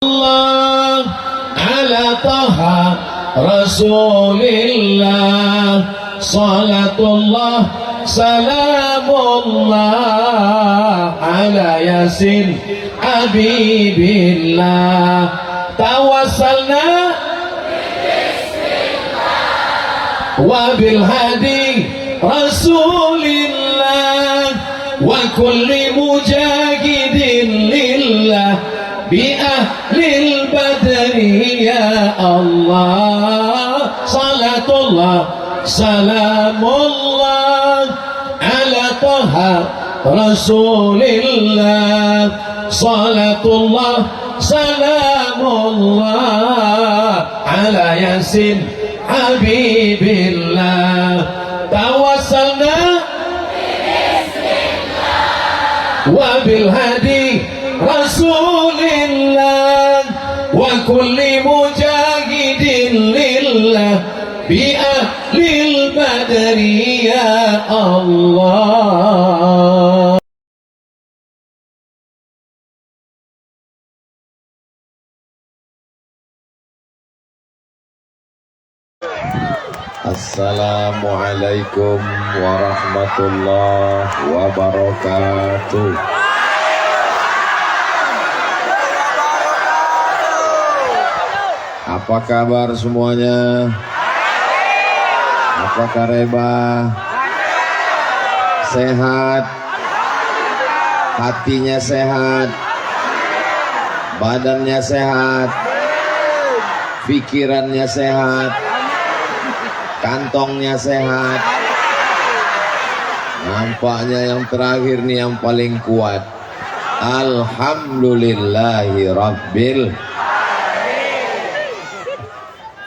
Allah ala taha Rasulillah, salatullah salamullah ala yasin habibillah, tawassalna wa bil hadi Rasulillah wa kulli mujahidin lillah bi ahlil badri ya Allah, salatullah salamullah ala taha Rasulillah, salatullah salamullah ala yasin habibillah, tawassalna wa bil hadi Rasulillah wa kulli mujahidin lillah bi ahlil badri ya Allah. Assalamualaikum warahmatullahi wabarakatuh. Apa kabar semuanya? Apa kabar? Sehat? Hatinya sehat? Badannya sehat? Pikirannya sehat? Kantongnya sehat? Nampaknya yang terakhir nih yang paling kuat. Alhamdulillahi Rabbil.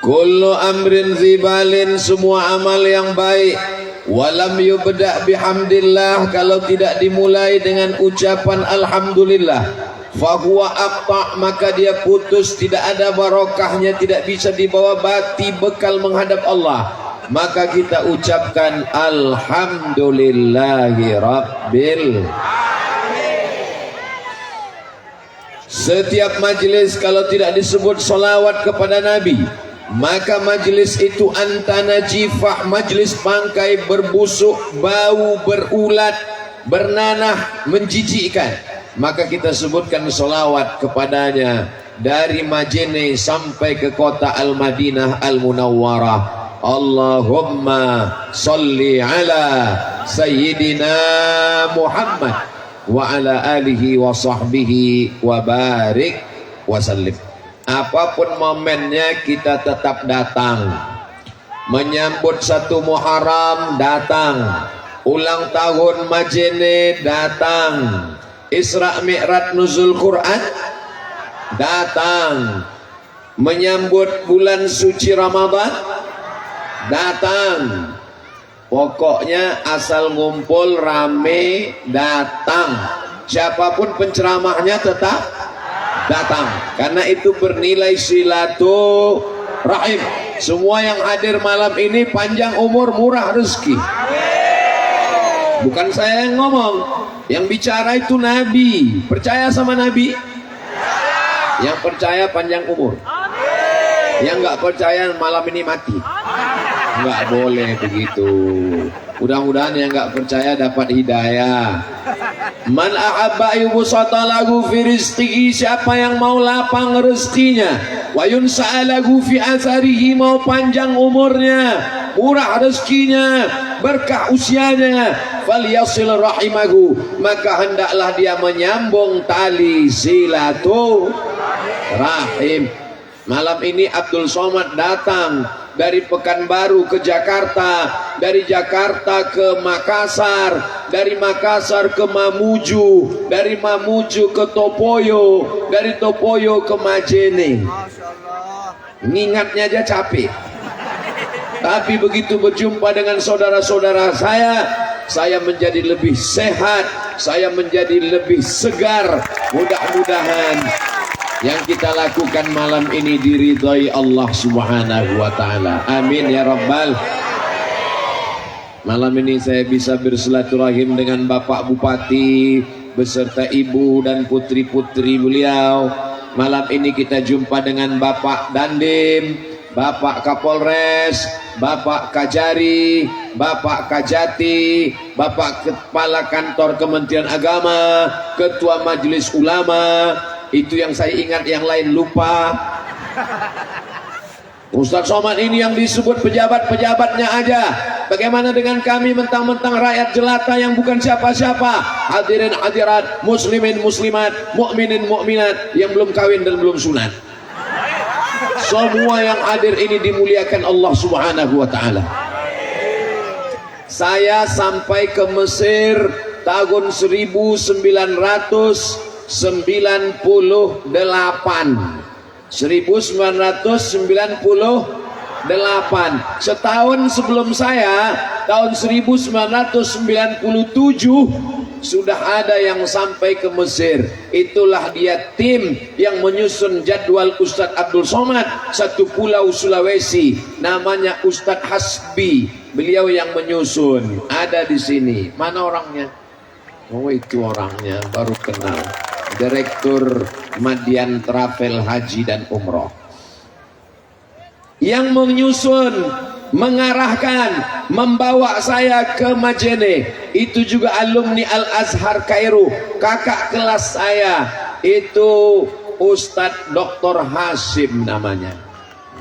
Kullu amrin zibalin, semua amal yang baik, walam yubda' bihamdillah, kalau tidak dimulai dengan ucapan alhamdulillah, fahuwa aqta', maka dia putus, tidak ada barokahnya, tidak bisa dibawa bati bekal menghadap Allah. Maka kita ucapkan alhamdulillahi rabbil. Setiap majlis kalau tidak disebut salawat kepada Nabi, maka majlis itu antana jifah, majlis bangkai, berbusuk, bau, berulat, bernanah, menjijikkan. Maka kita sebutkan salawat kepadanya dari Majene sampai ke kota Al-Madinah Al-Munawwarah. Allahumma salli ala Sayyidina Muhammad wa ala alihi wa sahbihi wa barik wa sallim. Apapun momennya kita tetap datang. Menyambut 1 Muharram datang, ulang tahun Majene datang, Isra Mi'raj nuzul Quran datang, menyambut bulan suci Ramadan datang. Pokoknya asal ngumpul rame datang. Siapapun penceramahnya tetap datang, karena itu bernilai silaturahim. Semua yang hadir malam ini panjang umur, murah rezeki. Bukan saya yang ngomong, yang bicara itu Nabi. Percaya sama Nabi? Yang percaya panjang umur. Yang nggak percaya malam ini mati. Nggak boleh begitu. Mudah-mudahan yang nggak percaya dapat hidayah. Man ahabba yubsata lahu fi rizqihi, siapa yang mau lapang rezekinya, wa yunsa'a lahu fi atharihi, mau panjang umurnya, murah rezekinya, berkah usianya, falyasil rahimahu, maka hendaklah dia menyambung tali silaturahim. Malam ini Abdul Somad datang dari Pekanbaru ke Jakarta, dari Jakarta ke Makassar, dari Makassar ke Mamuju, dari Mamuju ke Topoyo, dari Topoyo ke Majene. Ngingatnya aja capek. Tapi begitu berjumpa dengan saudara-saudara saya menjadi lebih sehat, saya menjadi lebih segar. Mudah-mudahan yang kita lakukan malam ini diridhai Allah Subhanahu wa taala. Amin ya rabbal. Malam ini saya bisa bersilaturahim dengan Bapak Bupati beserta ibu dan putri-putri beliau. Malam ini kita jumpa dengan Bapak Dandim, Bapak Kapolres, Bapak Kajari, Bapak Kajati, Bapak Kepala Kantor Kementerian Agama, Ketua Majelis Ulama. Itu yang saya ingat, yang lain lupa. Ustaz Somad ini yang disebut pejabat-pejabatnya aja. Bagaimana dengan kami mentang-mentang rakyat jelata yang bukan siapa-siapa? Hadirin hadirat, muslimin muslimat, mukminin mukminat yang belum kawin dan belum sunat. Semua yang hadir ini dimuliakan Allah Subhanahu wa taala. Saya sampai ke Mesir tahun 1998. 1998. Setahun sebelum saya, tahun 1997, sudah ada yang sampai ke Mesir. Itulah dia tim yang menyusun jadwal Ustadz Abdul Somad, satu pulau Sulawesi, namanya Ustadz Hasbi. Beliau yang menyusun. Ada di sini. Mana orangnya? Oh, itu orangnya, baru kenal. Direktur Madian Travel Haji dan Umroh. Yang menyusun, mengarahkan, membawa saya ke Majene. Itu juga alumni Al-Azhar Kairo. Kakak kelas saya itu Ustadz Dr. Hasim namanya.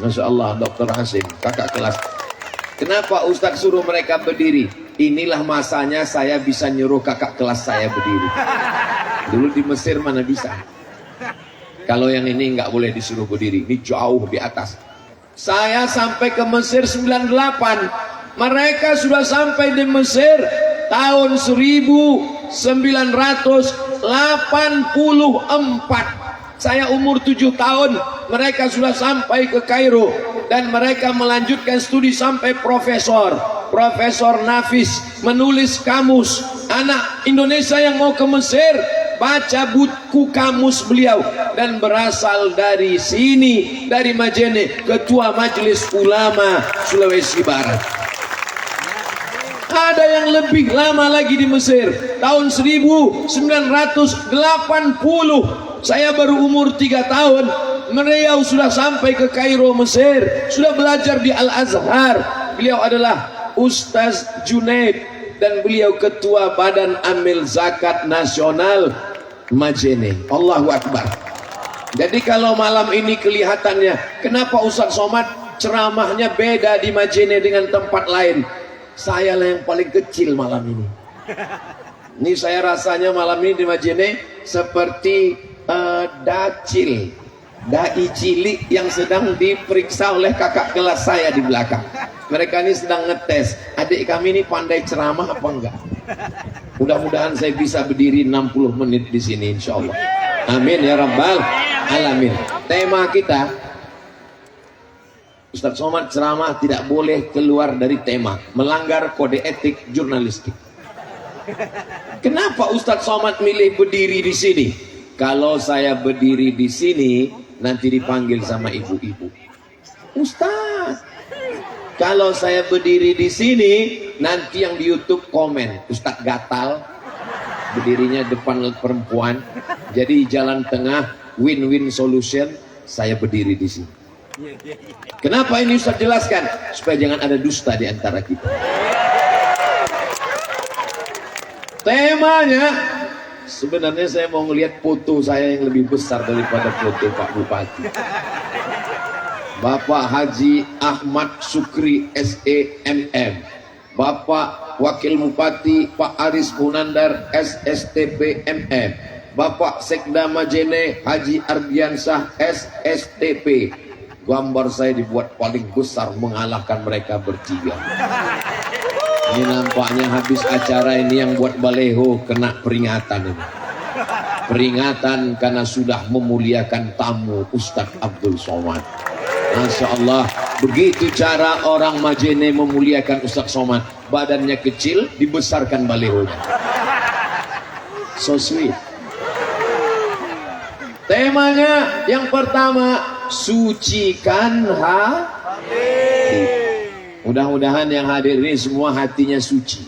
Masya Allah, Dr. Hasim, kakak kelas. Kenapa Ustadz suruh mereka berdiri? Inilah masanya saya bisa nyuruh kakak kelas saya berdiri. Dulu di Mesir mana bisa. Kalau yang ini nggak boleh disuruh berdiri, ini jauh di atas. Saya sampai ke Mesir 98. Mereka sudah sampai di Mesir tahun 1984. Saya umur 7 tahun, mereka sudah sampai ke Kairo. Dan mereka melanjutkan studi sampai profesor. Profesor Nafis menulis kamus. Anak Indonesia yang mau ke Mesir, baca buku kamus beliau. Dan berasal dari sini, dari Majene, Ketua Majelis Ulama Sulawesi Barat. Ada yang lebih lama lagi di Mesir, tahun 1980. Saya baru umur 3 tahun. Beliau sudah sampai ke Kairo, Mesir. Sudah belajar di Al-Azhar. Beliau adalah Ustaz Junaid. Dan beliau ketua Badan Amil Zakat Nasional Majene. Allahu Akbar. Jadi kalau malam ini kelihatannya, kenapa Ustaz Somad ceramahnya beda di Majene dengan tempat lain? Saya lah yang paling kecil malam ini. Ini saya rasanya malam ini di Majene seperti dacil, dai cilik yang sedang diperiksa oleh kakak kelas saya di belakang. Mereka ini sedang ngetes, adik kami ini pandai ceramah apa enggak. Mudah-mudahan saya bisa berdiri 60 menit di sini insya Allah. Amin ya rabbal alamin. Tema kita, Ustaz Somad ceramah tidak boleh keluar dari tema, melanggar kode etik jurnalistik. Kenapa Ustaz Somad milih berdiri di sini? Kalau saya berdiri di sini, nanti dipanggil sama ibu-ibu. Ustaz, kalau saya berdiri di sini, nanti yang di YouTube komen, Ustaz gatal, berdirinya depan perempuan. Jadi jalan tengah, win-win solution, saya berdiri di sini. Kenapa ini Ustaz jelaskan? Supaya jangan ada dusta di antara kita. Temanya, sebenarnya saya mau melihat foto saya yang lebih besar daripada foto Pak Bupati. Bapak Haji Ahmad Sukri SEMM, Bapak Wakil Bupati Pak Aris Munandar SSTP MM, Bapak Sekda Majene Haji Ardiansah SSTP. Gambar saya dibuat paling besar mengalahkan mereka bertiga. Ini nampaknya habis acara ini yang buat baleho kena peringatan ini. Peringatan karena sudah memuliakan tamu Ustadz Abdul Somad. Masya Allah, begitu cara orang Majene memuliakan Ustadz Somad. Badannya kecil, dibesarkan balehonya. So sweet. Temanya yang pertama, sucikan hati. Mudah-mudahan yang hadir ini semua hatinya suci.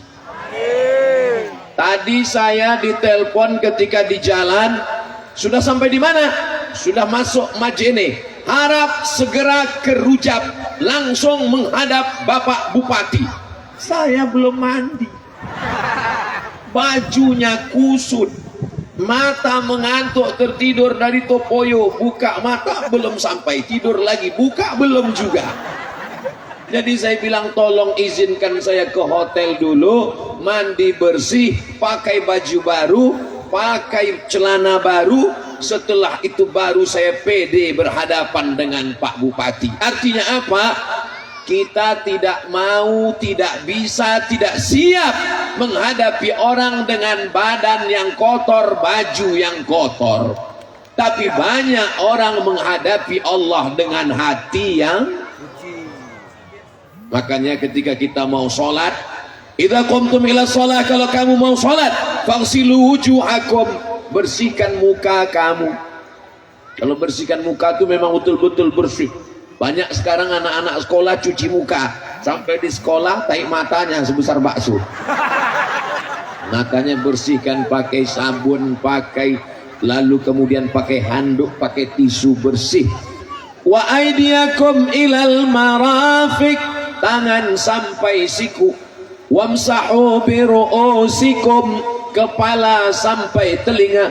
Tadi saya ditelepon ketika di jalan, sudah sampai di mana? sudah masuk Majene, harap segera ke Rujab, langsung menghadap Bapak Bupati. Saya belum mandi, bajunya kusut, mata mengantuk, tertidur dari Topoyo, buka mata belum sampai, tidur lagi, buka belum juga. Jadi saya bilang tolong izinkan saya ke hotel dulu, mandi bersih, pakai baju baru, pakai celana baru, setelah itu baru saya pede berhadapan dengan Pak Bupati. Artinya apa? Kita tidak mau, tidak bisa, tidak siap menghadapi orang dengan badan yang kotor, baju yang kotor. Tapi banyak orang menghadapi Allah dengan hati yang... Makanya ketika kita mau sholat, idza qumtum ila sholat, kalau kamu mau sholat, faghsilu wujuhakum, bersihkan muka kamu. Kalau bersihkan muka itu memang betul-betul bersih. Banyak sekarang anak-anak sekolah cuci muka, sampai di sekolah tahi matanya sebesar bakso. Matanya bersihkan pakai sabun, pakai, lalu kemudian pakai handuk, pakai tisu bersih. Wa aydiyakum ilal marafiq, tangan sampai siku. Wamsahu bi ru'usikum, kepala sampai telinga.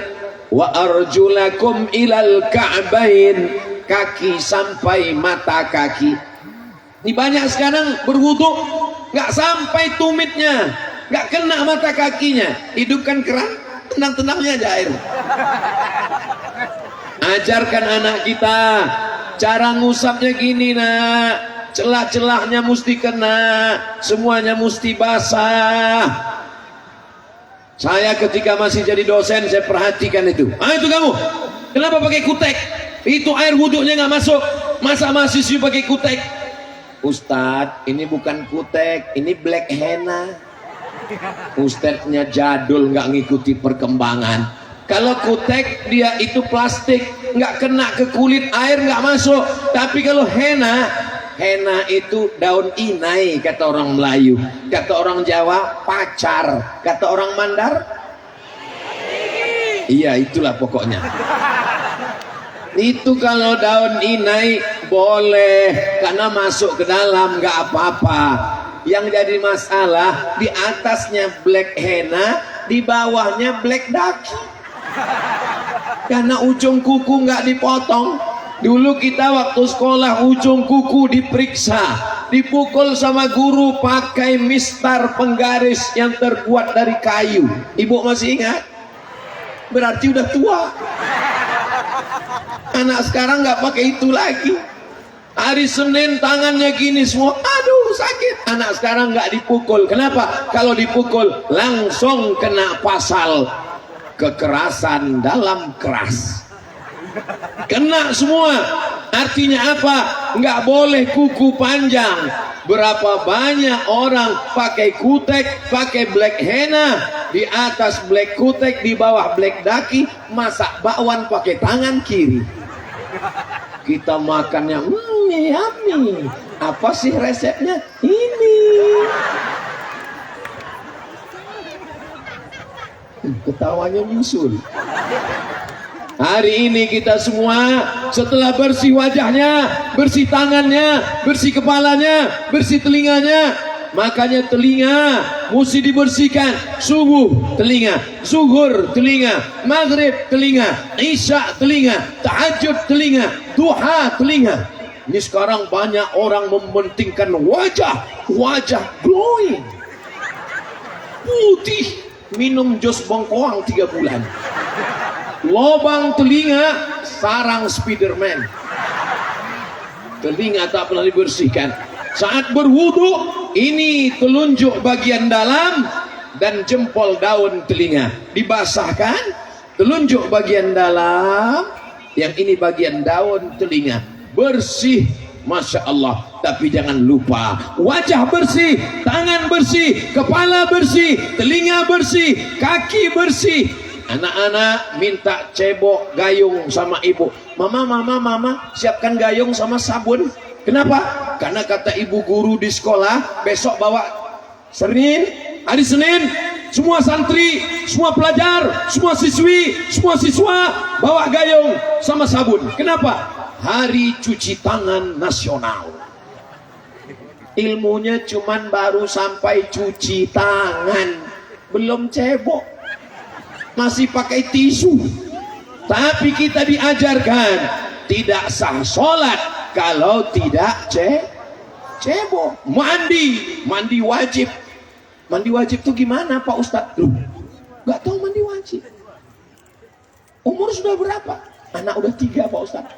Wa arjulakum ilal ka'bain, kaki sampai mata kaki. Ini banyak sekarang berwudu nggak sampai tumitnya, nggak kena mata kakinya. Hidupkan keran, tenang-tenangnya aja air. Ajarkan anak kita cara ngusapnya gini, nak. Celah-celahnya mesti kena, semuanya mesti basah. Saya ketika masih jadi dosen, saya perhatikan itu. Ah, itu kamu, kenapa pakai kutek? Itu air wuduknya nggak masuk. Masa mahasiswa pakai kutek? Ustadz, ini bukan kutek, ini black henna. Ustadznya jadul, nggak ngikuti perkembangan. Kalau kutek dia itu plastik, nggak kena ke kulit, air nggak masuk. Tapi kalau henna, henna itu daun inai kata orang Melayu, kata orang Jawa pacar, kata orang Mandar, iya itulah pokoknya. Itu kalau daun inai boleh karena masuk ke dalam nggak apa-apa. Yang jadi masalah di atasnya black henna, di bawahnya black daki. Karena ujung kuku nggak dipotong. Dulu kita waktu sekolah ujung kuku diperiksa, dipukul sama guru pakai mistar penggaris yang terbuat dari kayu. Ibu masih ingat? Berarti udah tua. Anak sekarang nggak pakai itu lagi. Hari Senin tangannya gini semua, aduh sakit. Anak sekarang nggak dipukul. Kenapa? Kalau dipukul langsung kena pasal kekerasan dalam keras. Kena semua. Artinya apa? Nggak boleh kuku panjang. Berapa banyak orang pakai kutek, pakai black henna, di atas black kutek, di bawah black daki, masak bakwan pakai tangan kiri. Kita makannya yummy. Apa sih resepnya? Ini. Ketawanya nyusul. Hari ini kita semua setelah bersih wajahnya, bersih tangannya, bersih kepalanya, bersih telinganya. Makanya telinga mesti dibersihkan. Subuh telinga, zuhur telinga, maghrib telinga, isya telinga, tahajud telinga, duha telinga. Ini sekarang banyak orang mementingkan wajah glowing, putih, minum jus bengkoang 3 bulan. Lobang telinga sarang Spiderman. Telinga tak pernah dibersihkan. Saat berwudu, ini telunjuk bagian dalam dan jempol daun telinga dibasahkan. Telunjuk bagian dalam, yang ini bagian daun telinga, bersih, Masya Allah. Tapi jangan lupa wajah bersih, tangan bersih, kepala bersih, telinga bersih, kaki bersih. Anak-anak minta cebok gayung sama ibu. Mama, siapkan gayung sama sabun. Kenapa? Karena kata ibu guru di sekolah, besok bawa hari Senin semua santri, semua pelajar, semua siswi, semua siswa bawa gayung sama sabun. Kenapa? Hari cuci tangan nasional. Ilmunya cuman baru sampai cuci tangan, belum cebok, masih pakai tisu. Tapi kita diajarkan tidak sah sholat kalau tidak cebok. Mandi wajib. Mandi wajib itu gimana Pak Ustadz? Loh, gak tahu mandi wajib. Umur sudah berapa? Anak udah 3 Pak Ustadz.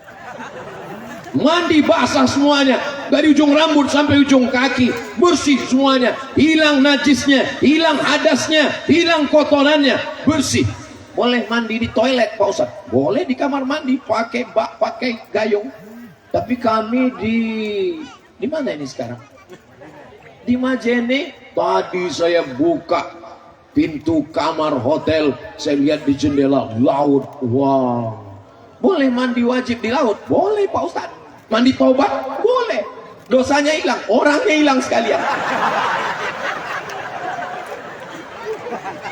Mandi basah semuanya, dari ujung rambut sampai ujung kaki, bersih semuanya, hilang najisnya, hilang hadasnya, hilang kotorannya, bersih. Boleh mandi di toilet Pak Ustadz, boleh di kamar mandi pakai bak, pakai gayung. Tapi kami di mana ini sekarang? Di Majene. Tadi saya buka pintu kamar hotel, saya lihat di jendela laut. Wow, boleh mandi wajib di laut? Boleh Pak Ustadz. Mandi taubat? Boleh. Dosanya hilang, orangnya hilang sekalian.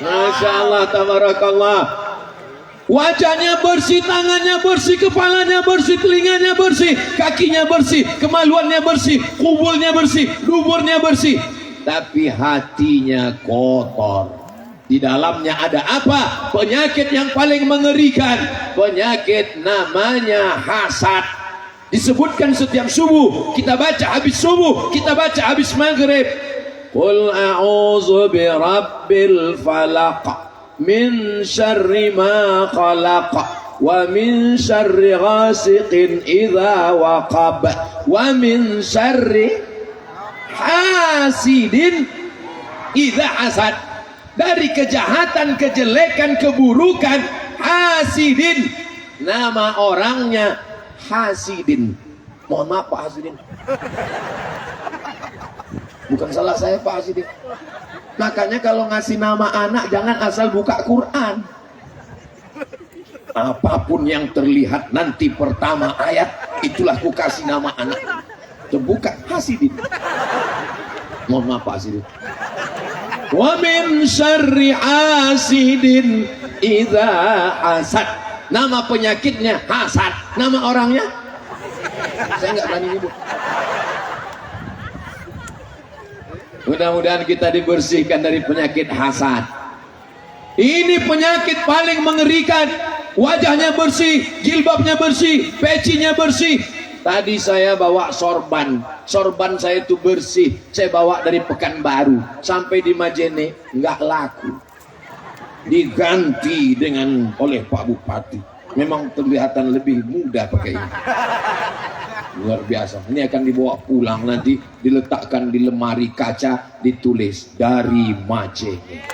Masya Allah, tabarakallah. Wajahnya bersih, tangannya bersih, kepalanya bersih, telinganya bersih, kakinya bersih, kemaluannya bersih, kubulnya bersih, duburnya bersih. Tapi hatinya kotor. Di dalamnya ada apa? Penyakit yang paling mengerikan. Penyakit namanya hasad. Disebutkan setiap subuh, kita baca habis subuh, kita baca habis maghrib. Qul a'udzu birabbil falaq min syarri ma khalaq wa min syarri ghasiqin idza waqab wa min syarri hasidin idza hasad. Dari kejahatan, kejelekan, keburukan hasidin. Nama orangnya Hasidin. Mohon maaf Pak Hasidin, bukan salah saya Pak Hasidin. Makanya kalau ngasih nama anak jangan asal buka Quran. Apapun yang terlihat nanti pertama ayat, itulah ku kasih nama anak. Terbuka Hasidin. Mohon maaf Pak Hasidin. Wa min syarri hasidin idza hasad. Nama penyakitnya hasad, nama orangnya saya nggak berani nyebut. Mudah-mudahan kita dibersihkan dari penyakit hasad. Ini penyakit paling mengerikan. Wajahnya bersih, jilbabnya bersih, pecinya bersih. Tadi saya bawa sorban saya itu bersih. Saya bawa dari Pekanbaru sampai di Majene, nggak laku. Diganti dengan oleh Pak Bupati. Memang kelihatan lebih mudah pakai ini. Luar biasa. Ini akan dibawa pulang nanti, diletakkan di lemari kaca, ditulis dari Majene.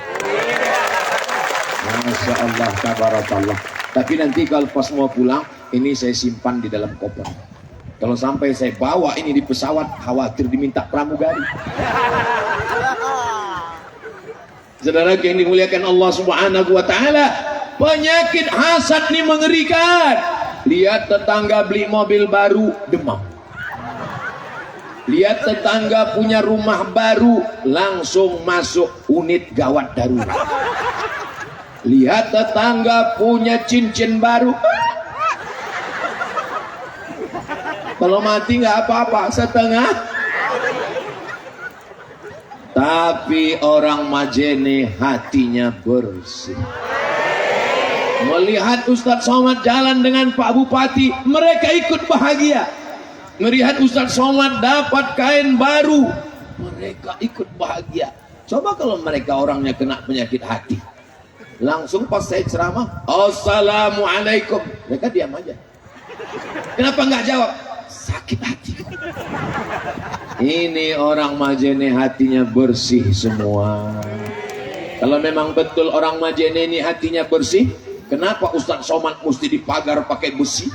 Masya Allah, tabarakallah. Tapi nanti kalau pas mau pulang, ini saya simpan di dalam koper. Kalau sampai saya bawa ini di pesawat, khawatir diminta pramugari. Saudara yang dimuliakan Allah Subhanahu wa taala, penyakit hasad ini mengerikan. Lihat tetangga beli mobil baru, demam. Lihat tetangga punya rumah baru, langsung masuk unit gawat darurat. Lihat tetangga punya cincin baru, kalau mati nggak apa-apa, setengah. Tapi orang Majene hatinya bersih. Melihat Ustadz Somad jalan dengan Pak Bupati, mereka ikut bahagia. Melihat Ustadz Somad dapat kain baru, mereka ikut bahagia. Coba kalau mereka orangnya kena penyakit hati, langsung pas saya ceramah, Assalamualaikum, mereka diam aja. Kenapa nggak jawab? Sakit hati. Ini orang Majene hatinya bersih semua. Kalau memang betul orang Majene ini hatinya bersih, kenapa Ustadz Somad mesti dipagar pakai besi?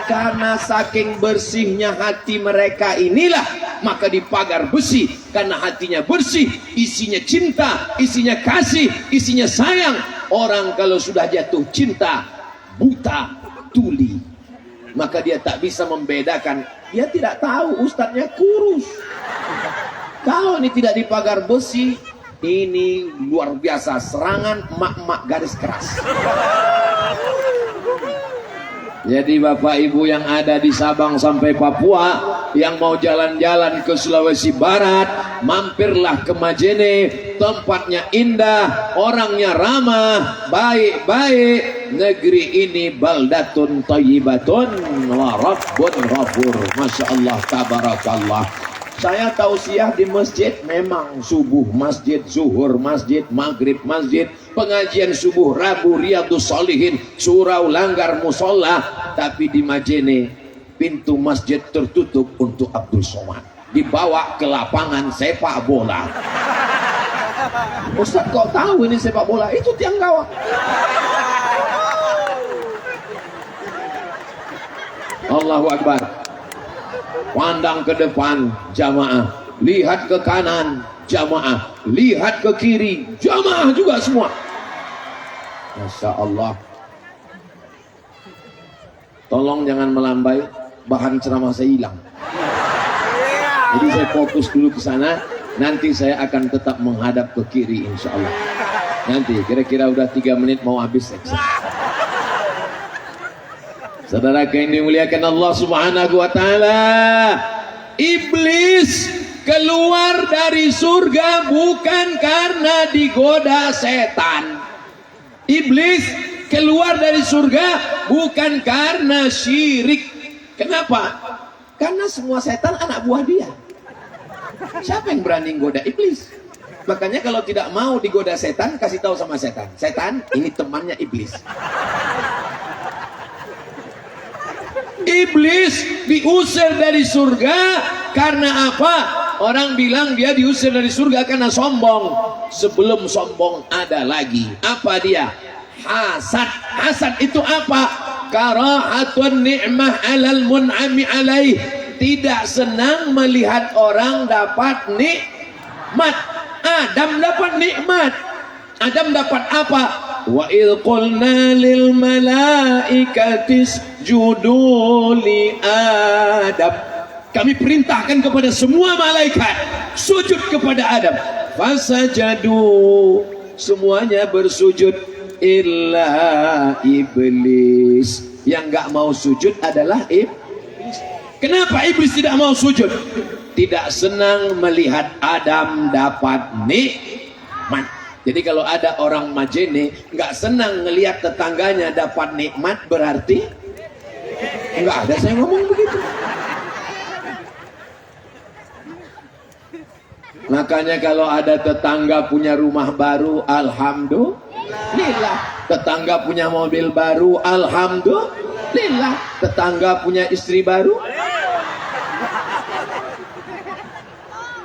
Karena saking bersihnya hati mereka inilah, maka dipagar besi. Karena hatinya bersih, isinya cinta, isinya kasih, isinya sayang. Orang kalau sudah jatuh cinta, buta, tuli, maka dia tak bisa membedakan. Dia tidak tahu ustadznya kurus, Kalau ini tidak dipagar besi, ini luar biasa serangan emak-emak garis keras. Jadi Bapak Ibu yang ada di Sabang sampai Papua, yang mau jalan-jalan ke Sulawesi Barat, mampirlah ke Majene. Tempatnya indah, orangnya ramah, baik-baik. Negeri ini baldatun thayyibatun wa rabbun ghafur. Masya Allah, tabarakallah. Saya tausiah di masjid, memang subuh masjid, zuhur masjid, maghrib masjid, pengajian subuh Rabu Riyadhus Shalihin, surau langgar musola. Tapi di Majene pintu masjid tertutup untuk Abdul Somad, dibawa ke lapangan sepak bola. Ustaz kok tahu ini sepak bola? Itu tiang gawang. Allahu Akbar. Pandang ke depan, jamaah. Lihat ke kanan, jamaah. Lihat ke kiri, jamaah juga semua. Masya Allah. Tolong jangan melambai, bahan ceramah saya hilang. Jadi saya fokus dulu ke sana. Nanti saya akan tetap menghadap ke kiri, insya Allah. Nanti kira-kira udah 3 menit mau habis. Saudara yang dimuliakan Allah Subhanahu wa taala, iblis keluar dari surga bukan karena digoda setan. Iblis keluar dari surga bukan karena syirik. Kenapa? Karena semua setan anak buah dia. Siapa yang berani goda iblis? Makanya kalau tidak mau digoda setan, kasih tahu sama setan. Setan, ini temannya iblis. Iblis diusir dari surga karena apa? Orang bilang dia diusir dari surga karena sombong. Sebelum sombong ada lagi. Apa dia? Hasad. Hasad itu apa? Karahatun ni'mah alal mun'ami alaih. Tidak senang melihat orang dapat nikmat. Adam dapat nikmat. Adam dapat apa? Wa idh qulna lil malaikati isjudu li Adam. Kami perintahkan kepada semua malaikat sujud kepada Adam. Fasajadu, semuanya bersujud, illa iblis. Yang enggak mau sujud adalah iblis. Kenapa iblis tidak mau sujud? Tidak senang melihat Adam dapat nikmat. Jadi kalau ada orang Majene nggak senang ngelihat tetangganya dapat nikmat, berarti nggak ada saya ngomong begitu. Makanya kalau ada tetangga punya rumah baru, alhamdulillah. Tetangga punya mobil baru, alhamdulillah. Tetangga punya istri baru,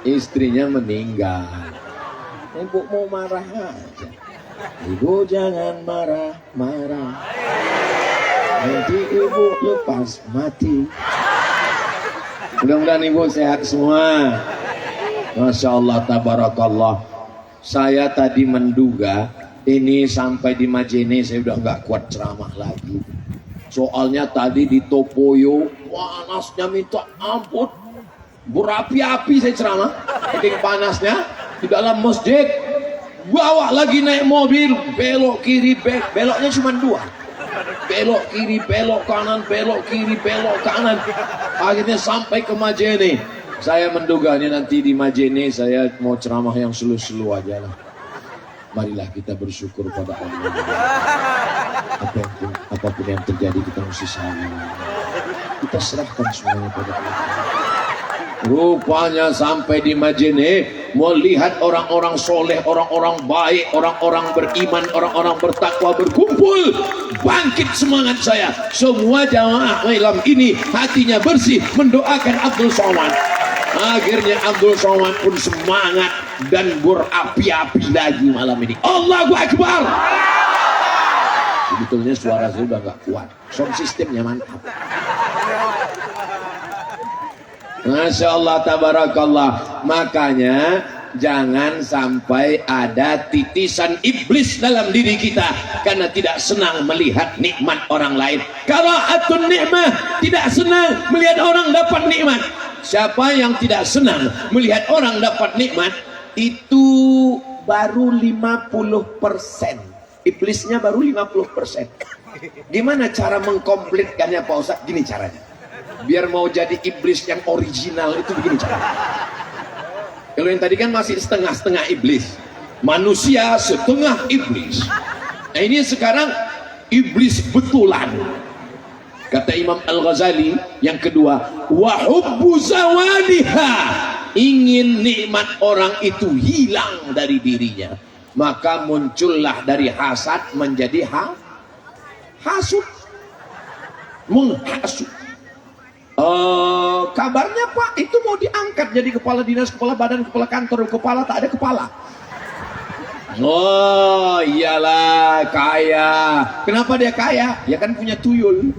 istrinya meninggal. Ibu mau marah aja. Ibu jangan marah-marah, nanti ibu lepas mati. Mudah-mudahan ibu sehat semua. Masya Allah, tabarakallah. Saya tadi menduga ini sampai di Majene saya udah nggak kuat ceramah lagi. Soalnya tadi di Topoyo panasnya minta ampun, berapi-api saya ceramah. Saking panasnya. Di dalam masjid, bawa lagi naik mobil, belok kiri, beloknya cuma 2. Belok kiri, belok kanan, belok kiri, belok kanan. Akhirnya sampai ke Majene. Saya menduga ini nanti di Majene saya mau ceramah yang selu-selu aja lah. Marilah kita bersyukur pada Allah. Apapun yang terjadi kita mesti sabar. Kita serahkan semuanya pada Allah. Rupanya sampai di Majene, mau lihat orang-orang soleh, orang-orang baik, orang-orang beriman, orang-orang bertakwa berkumpul. Bangkit semangat saya. Semua jamaah malam ini hatinya bersih mendoakan Abdul Somad. Akhirnya Abdul Somad pun semangat dan berapi-api lagi malam ini. Allahu Akbar. Sebetulnya suara saya udah gak kuat, sound sistemnya mantap. Masya Allah, tabarakallah. Makanya jangan sampai ada titisan iblis dalam diri kita karena tidak senang melihat nikmat orang lain. Kalau atun nikmah, tidak senang melihat orang dapat nikmat. Siapa yang tidak senang melihat orang dapat nikmat, itu baru 50%. Iblisnya baru 50%. Gimana cara mengkomplitkannya Pak Ustaz? Gini caranya. Biar mau jadi iblis yang original itu begini caranya. Kalau yang tadi kan masih setengah-setengah iblis. Manusia setengah iblis. Nah ini sekarang iblis betulan. Kata Imam Al-Ghazali yang kedua, wa hubbu zawaliha, ingin nikmat orang itu hilang dari dirinya, maka muncullah dari hasad menjadi hasud, menghasut. Kabarnya Pak itu mau diangkat jadi kepala dinas, kepala badan, kepala kantor, kepala tak ada kepala. Oh iyalah kaya. Kenapa dia kaya? Ya kan punya tuyul.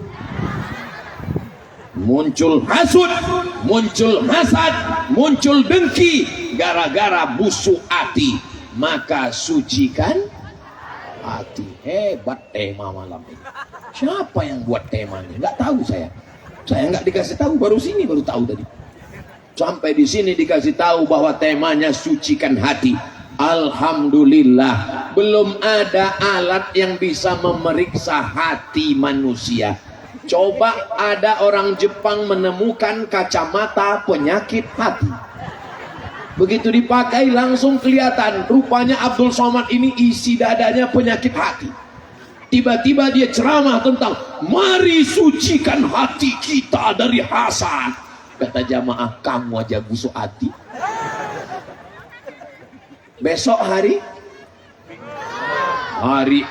Muncul hasud, muncul hasad, muncul dengki gara-gara busuk hati. Maka sucikan hati. Hebat tema malam ini. Siapa yang buat temanya? Nggak tahu saya. Saya nggak dikasih tahu, baru tahu tadi. Sampai di sini dikasih tahu bahwa temanya sucikan hati. Alhamdulillah, belum ada alat yang bisa memeriksa hati manusia. Coba ada orang Jepang menemukan kacamata penyakit hati. Begitu dipakai langsung kelihatan. Rupanya Abdul Somad ini isi dadanya penyakit hati. Tiba-tiba dia ceramah tentang mari sucikan hati kita dari hasad. Kata jamaah, kamu aja busuk hati. Besok hari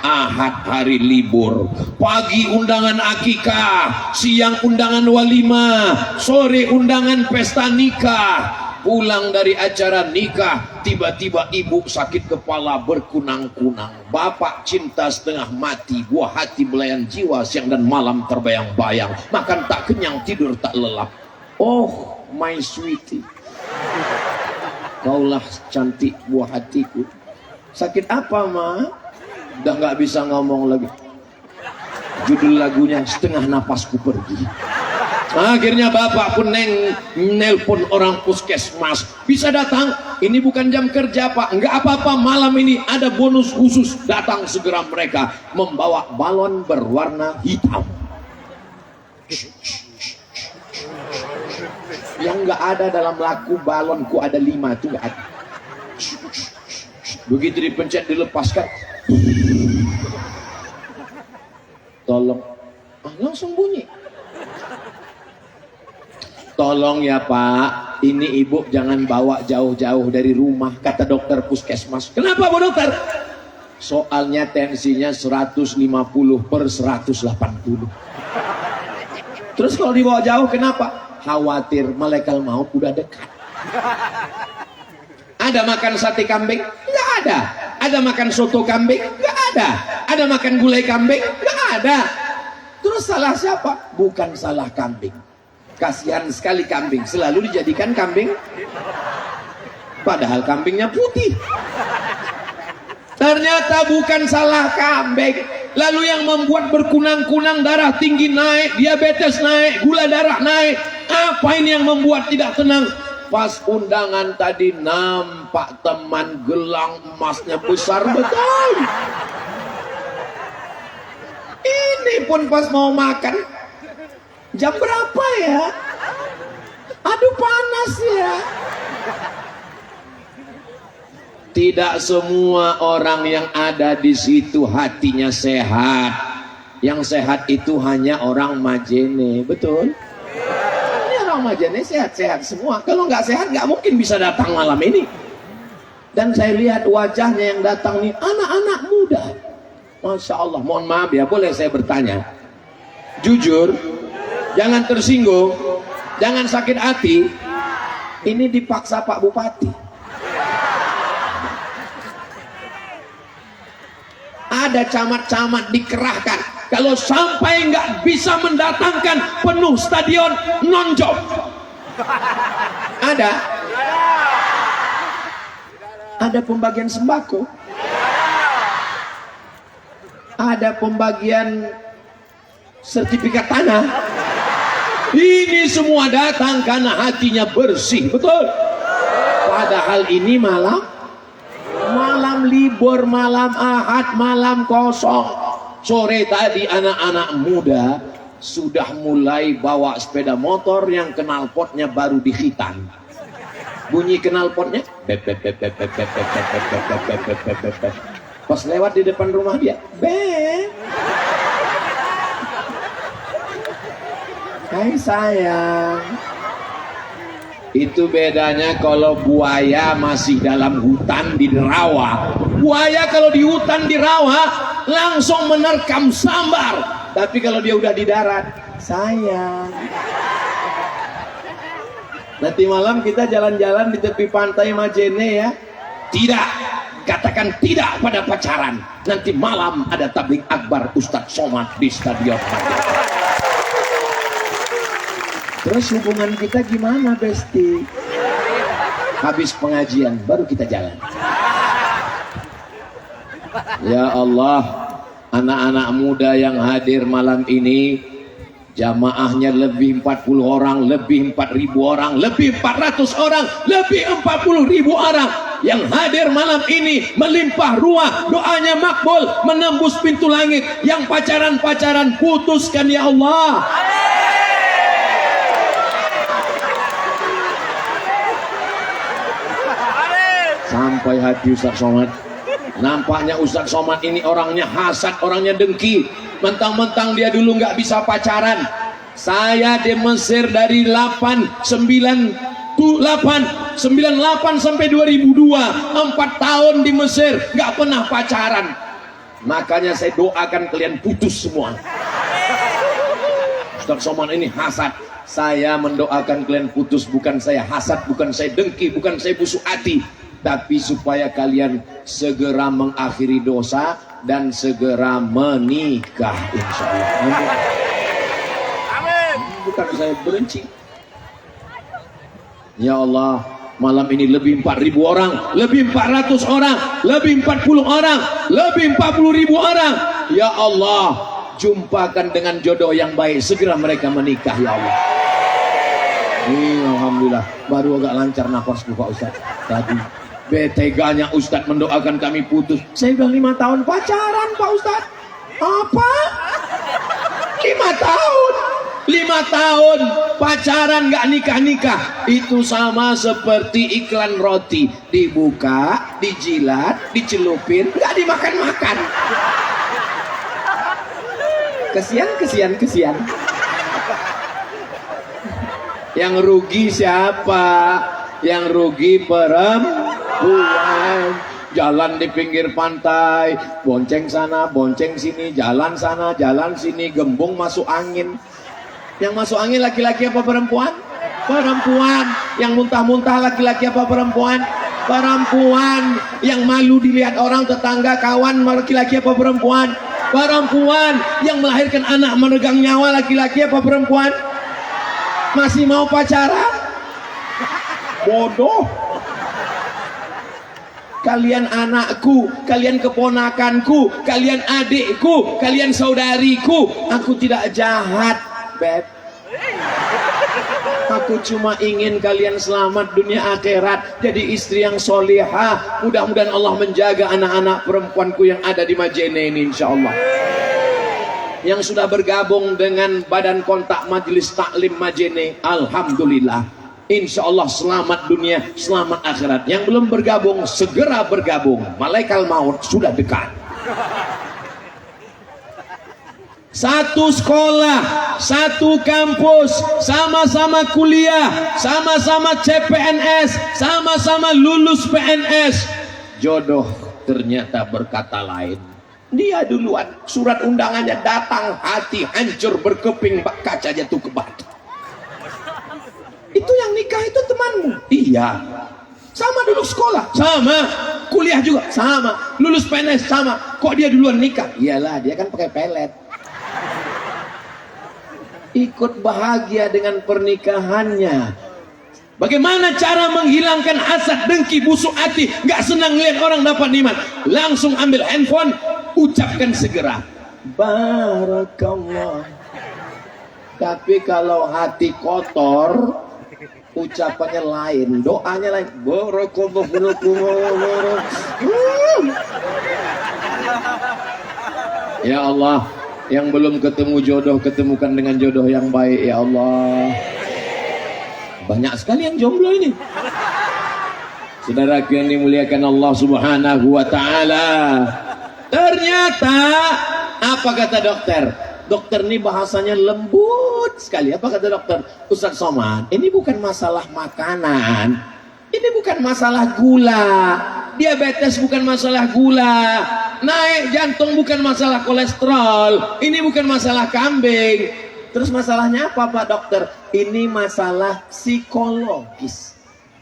Ahad, hari libur. Pagi undangan akikah, siang undangan walimah, sore undangan pesta nikah. Pulang dari acara nikah, tiba-tiba ibu sakit kepala berkunang-kunang. Bapak cinta setengah mati, buah hati belayan jiwa, siang dan malam terbayang-bayang. Makan tak kenyang, tidur tak lelap. Oh my sweetie, kaulah cantik buah hatiku. Sakit apa Ma? Udah nggak bisa ngomong lagi. Judul lagunya setengah napasku pergi. Akhirnya bapak pun nelpon orang puskesmas, bisa datang, ini bukan jam kerja Pak. Enggak apa-apa, malam ini ada bonus khusus. Datang segera mereka membawa balon berwarna hitam. Yang enggak ada dalam laku balonku ada 5, itu enggak ada. Begitu dipencet dilepaskan, tolong, langsung bunyi. Tolong ya Pak, ini ibu jangan bawa jauh-jauh dari rumah, kata dokter puskesmas. Kenapa Bu Dokter? Soalnya tensinya 150/180. Terus kalau dibawa jauh kenapa? Khawatir malaikat maut udah dekat. Ada makan sate kambing? Enggak ada. Ada makan soto kambing? Enggak ada. Ada makan gulai kambing? Enggak ada. Terus salah siapa? Bukan salah kambing. Kasihan sekali kambing, selalu dijadikan kambing, padahal kambingnya putih. Ternyata bukan salah kambing. Lalu yang membuat berkunang-kunang, darah tinggi naik, diabetes naik, gula darah naik. Apa ini yang membuat tidak tenang? Pas undangan tadi nampak teman gelang emasnya besar betul. Ini pun pas mau makan, jam berapa ya? Aduh panas ya. Tidak semua orang yang ada di situ hatinya sehat. Yang sehat itu hanya orang Majene, betul? Ini orang Majene sehat-sehat semua. Kalau nggak sehat nggak mungkin bisa datang malam ini. Dan saya lihat wajahnya yang datang nih anak-anak muda. Masya Allah. Mohon maaf ya, boleh saya bertanya? Jujur, jangan tersinggung, jangan sakit hati. Ini dipaksa Pak Bupati. Ada camat-camat dikerahkan. Kalau sampai nggak bisa mendatangkan penuh stadion, non-job. Ada pembagian sembako. Ada pembagian sertifikat tanah. Ini semua datang karena hatinya bersih, betul? Padahal ini malam libur, malam Ahad, malam kosong. Sore tadi anak-anak muda sudah mulai bawa sepeda motor yang knalpotnya baru dihitan. Bunyi knalpotnya, pas lewat di depan rumah dia, hai sayang. Itu bedanya kalau buaya masih dalam hutan di rawa. Buaya kalau di hutan di rawa langsung menerkam sambar. Tapi kalau dia udah di darat, sayang. Nanti malam kita jalan-jalan di tepi pantai Majene ya. Tidak, katakan tidak pada pacaran. Nanti malam ada tablik akbar Ustadz Somad di Stadion Majene. Terus hubungan kita gimana, Besti? Habis pengajian baru kita jalan. Ya Allah, anak-anak muda yang hadir malam ini, jamaahnya lebih 40 orang, lebih 4.000 orang, lebih 400 orang, lebih 40.000 orang yang hadir malam ini melimpah ruah, doanya makbul, menembus pintu langit. Yang pacaran-pacaran putuskan ya Allah. Sampai hati Ustadz Somad. Nampaknya Ustadz Somad ini orangnya hasad, orangnya dengki. Mentang-mentang dia dulu nggak bisa pacaran. Saya di Mesir dari 98 sampai 2002, 4 tahun di Mesir nggak pernah pacaran. Makanya saya doakan kalian putus semua. Ustadz Somad ini hasad. Saya mendoakan kalian putus, bukan saya hasad, bukan saya dengki, bukan saya busuk hati, tapi supaya kalian segera mengakhiri dosa dan segera menikah, insya Allah. Amin. Bukan saya benci. Ya Allah, malam ini lebih 4.000 orang, lebih 400 orang, lebih 40 orang, lebih 40.000 orang. Ya Allah, jumpakan dengan jodoh yang baik, segera mereka menikah ya Allah. Alhamdulillah, baru agak lancar nafasku Pak Ustadz tadi. Beteganya Ustadz mendoakan kami putus. Saya udah 5 tahun pacaran Pak Ustadz. Apa? 5 tahun. 5 tahun pacaran gak nikah-nikah. Itu sama seperti iklan roti. Dibuka, dijilat, dicelupin, gak dimakan-makan. Kesian. Yang rugi siapa? Yang rugi perempuan. Jalan di pinggir pantai, bonceng sana, bonceng sini, jalan sana, jalan sini, gembung masuk angin. Yang masuk angin laki-laki apa perempuan? Perempuan. Yang muntah-muntah laki-laki apa perempuan? Perempuan. Yang malu dilihat orang, tetangga, kawan, laki-laki apa perempuan? Perempuan. Yang melahirkan anak meregang nyawa laki-laki apa perempuan? Masih mau pacaran? Bodoh. Kalian anakku, kalian keponakanku, kalian adikku, kalian saudariku. Aku tidak jahat, Beb. Aku cuma ingin kalian selamat dunia akhirat, jadi istri yang solihah. Mudah-mudahan Allah menjaga anak-anak perempuanku yang ada di Majene ini, insya Allah. Yang sudah bergabung dengan Badan Kontak Majelis Taklim Majene, alhamdulillah, insya Allah selamat dunia, selamat akhirat. Yang belum bergabung, segera bergabung. Malaikat maut sudah dekat. Satu sekolah, satu kampus, sama-sama kuliah, sama-sama CPNS, sama-sama lulus PNS. Jodoh ternyata berkata lain. Dia duluan, surat undangannya datang, hati hancur berkeping, bak kaca jatuh ke batu. Itu yang nikah itu temanmu? Iya. Sama dulu sekolah? Sama. Kuliah juga? Sama. Lulus PNS? Sama. Kok dia duluan nikah? Iyalah, dia kan pakai pelet. Ikut bahagia dengan pernikahannya. Bagaimana cara menghilangkan hasad, dengki, busuk hati, gak senang lihat orang dapat nikmat? Langsung ambil handphone, ucapkan segera, Barakallah, Tapi kalau hati kotor, ucapannya lain, doanya lain. Ya Allah, yang belum ketemu jodoh, ketemukan dengan jodoh yang baik ya Allah. Banyak sekali yang jomblo ini. Saudara yang dimuliakan Allah Subhanahu wa taala. Ternyata apa kata dokter? Dokter ini bahasanya lembut sekali. Apa kata dokter? Ustaz Somad, ini bukan masalah makanan. Ini bukan masalah gula. Diabetes bukan masalah gula. Naik jantung bukan masalah kolesterol. Ini bukan masalah kambing. Terus masalahnya apa Pak Dokter? Ini masalah psikologis.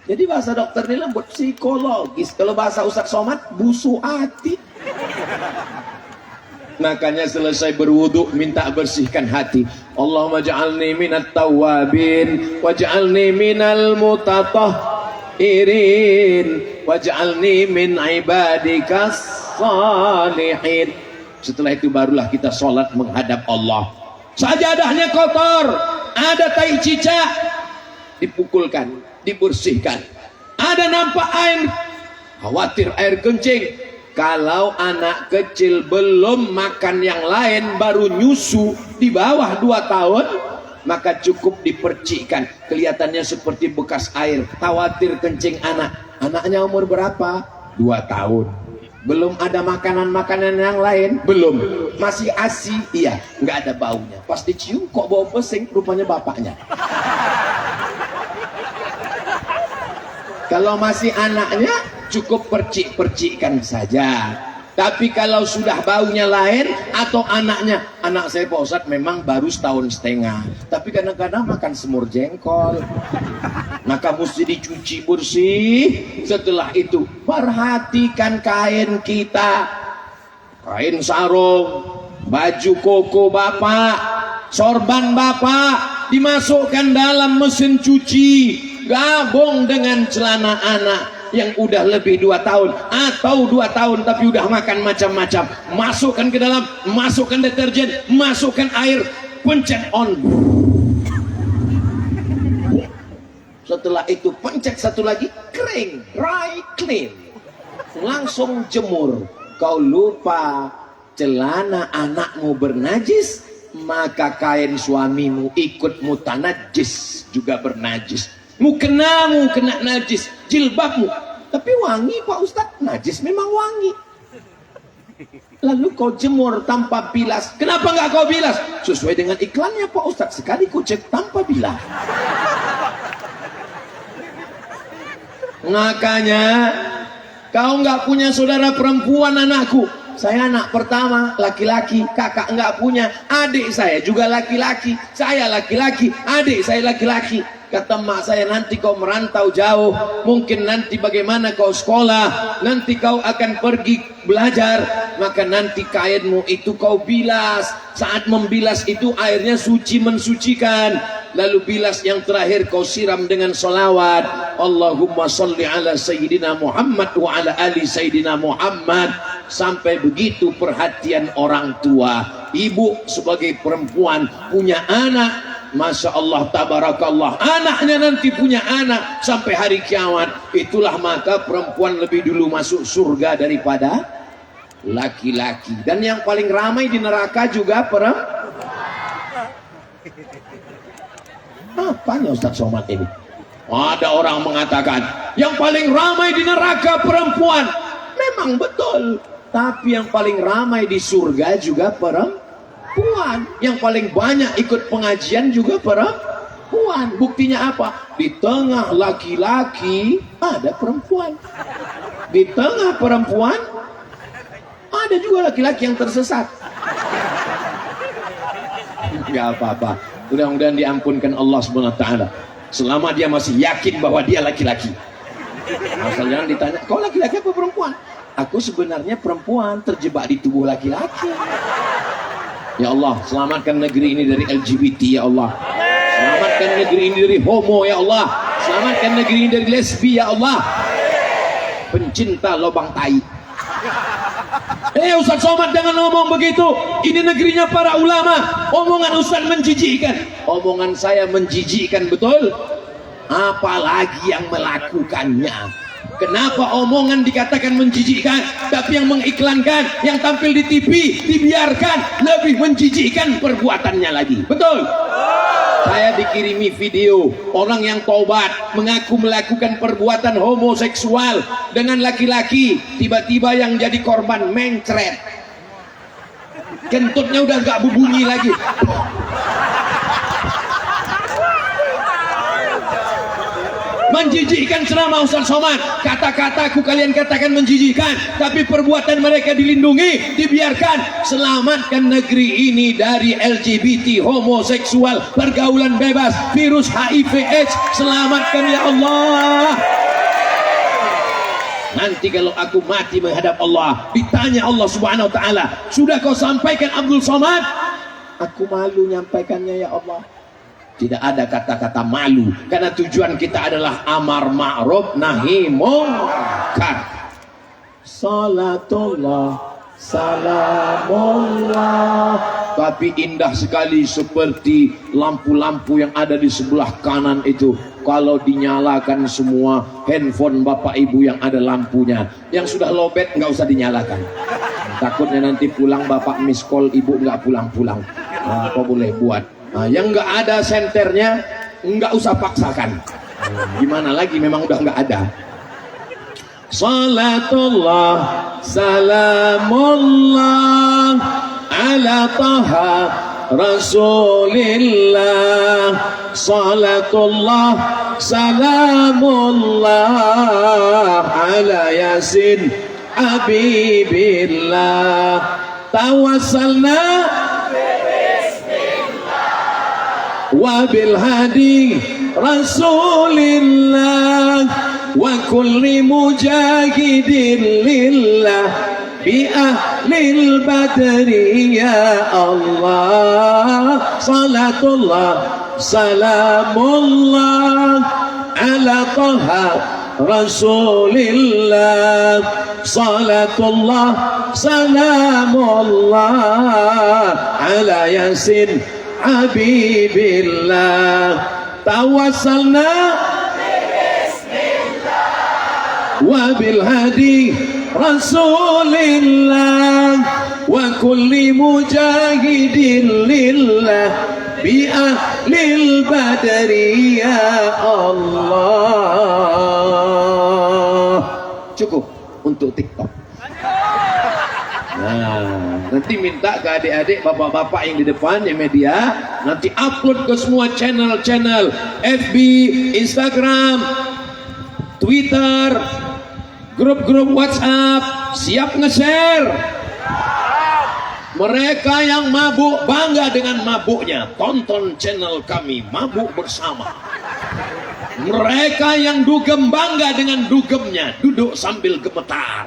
Jadi bahasa dokter ini lembut, psikologis. Kalau bahasa Ustaz Somad, busu hati. Makanya selesai berwudu minta bersihkan hati. Allahumma ja'alni minat tawabin waj'alni minal mutatahhirin waj'alni min ibadikas salihin. Setelah itu barulah kita sholat menghadap Allah. Sajadahnya kotor, ada tai cicak, dipukulkan, dibersihkan. Ada nampak air, khawatir air kencing. Kalau anak kecil belum makan yang lain, baru nyusu di bawah 2 tahun, maka cukup dipercikkan. Kelihatannya seperti bekas air. Khawatir kencing anak. Anaknya umur berapa? 2 tahun. Belum ada makanan-makanan yang lain? Belum. Masih ASI? Iya, nggak ada baunya. Pas dicium kok bau pesing, rupanya bapaknya. Kalau masih anaknya, cukup percik-percikkan saja. Tapi kalau sudah baunya lain atau anaknya, anak saya Pak Ustadz memang baru 1,5 tahun, tapi kadang-kadang makan semur jengkol, maka mesti dicuci bersih. Setelah itu perhatikan kain kita, kain sarung, baju koko bapak, sorban bapak, dimasukkan dalam mesin cuci, gabung dengan celana anak yang udah lebih 2 tahun atau 2 tahun tapi udah makan macam-macam, masukkan ke dalam, masukkan deterjen, masukkan air, pencet on. Setelah itu pencet satu lagi, kering, dry clean, langsung jemur. Kau lupa celana anakmu bernajis, maka kain suamimu ikut mutanajis, juga bernajis. Mukenamu kena najis, jilbabmu, tapi wangi Pak Ustadz. Najis memang wangi. Lalu kau jemur tanpa bilas. Kenapa nggak kau bilas? Sesuai dengan iklannya Pak Ustadz, sekali ku cek tanpa bilas. Makanya kau nggak punya saudara perempuan anakku. Saya anak pertama, laki-laki. Kakak nggak punya. Adik saya juga laki-laki. Saya laki-laki, adik saya laki-laki. Kata mak saya, nanti kau merantau jauh, mungkin nanti bagaimana kau sekolah, nanti kau akan pergi belajar, maka nanti kainmu itu kau bilas. Saat membilas itu airnya suci, mensucikan. Lalu bilas yang terakhir kau siram dengan salawat, Allahumma salli ala Sayyidina Muhammad wa ala ali Sayyidina Muhammad. Sampai begitu perhatian orang tua. Ibu sebagai perempuan punya anak, Masya Allah, tabarakallah, anaknya nanti punya anak sampai hari kiamat. Itulah maka perempuan lebih dulu masuk surga daripada laki-laki. Dan yang paling ramai di neraka juga perempuan. Apanya Ustaz Somad ini? Ada orang mengatakan yang paling ramai di neraka perempuan. Memang betul. Tapi yang paling ramai di surga juga perempuan. Yang paling banyak ikut pengajian juga perempuan. Buktinya apa? Di tengah laki-laki ada perempuan. Di tengah perempuan ada juga laki-laki yang tersesat. Gak apa-apa, mudah-mudahan diampunkan Allah SWT selama dia masih yakin bahwa dia laki-laki. Asal jangan ditanya, kau laki-laki apa perempuan? Aku sebenarnya perempuan terjebak di tubuh laki-laki. Ya Allah, selamatkan negeri ini dari LGBT ya Allah. Selamatkan negeri ini dari homo ya Allah. Selamatkan negeri ini dari lesbi ya Allah. Pencinta lubang tai. Ustaz Somad jangan ngomong begitu. ini negerinya para ulama. Omongan Ustaz menjijikkan. Omongan saya menjijikkan betul. Apalagi yang melakukannya. Kenapa omongan dikatakan menjijikkan, tapi yang mengiklankan, yang tampil di TV dibiarkan, lebih menjijikkan perbuatannya lagi. Betul? Saya dikirimi video orang yang taubat mengaku melakukan perbuatan homoseksual dengan laki-laki, tiba-tiba yang jadi korban mencret. Kentutnya udah gak berbunyi lagi. Menjijikkan ceramah Ustaz Somad. Kata-kataku kalian katakan menjijikkan, tapi perbuatan mereka dilindungi, dibiarkan. Selamatkan negeri ini dari LGBT, homoseksual, pergaulan bebas, virus HIV/AIDS. Selamatkan ya Allah. Nanti kalau aku mati menghadap Allah, ditanya Allah Subhanahu wa taala, "Sudah kau sampaikan Abdul Somad?" Aku malu nyampaikannya ya Allah. Tidak ada kata-kata malu, karena tujuan kita adalah amar ma'ruf nahi munkar. Salatullah salamullah. Tapi indah sekali seperti lampu-lampu yang ada di sebelah kanan itu. Kalau dinyalakan semua handphone bapak ibu yang ada lampunya, yang sudah lowbat nggak usah dinyalakan. Takutnya nanti pulang bapak miss call, ibu nggak pulang-pulang. Nah, apa boleh buat? Nah, yang nggak ada senternya nggak usah paksakan. Gimana lagi, memang udah nggak ada. Salatullah salamullah ala taha rasulillah. Salatullah salamullah ala yasin habibillah. Tawassalna wabil hadi rasulillah wa kulli mujahidin lillah bi ahlil badri ya Allah. Salatullah salamullah ala taha rasulillah. Salatullah salamullah ala yasin habibillah. Tawassalna wabil hadi rasulillah wa kulli mujahidin lillah bi ahlil badri ya Allah. Cukup untuk TikTok. Nah, nanti minta ke adik-adik, bapak-bapak yang di depan yang media, nanti upload ke semua channel-channel FB, Instagram, Twitter, grup-grup WhatsApp. Siap nge-share. Mereka yang mabuk bangga dengan mabuknya, tonton channel kami Mabuk Bersama. Mereka yang dugem bangga dengan dugemnya, duduk sambil gemetar.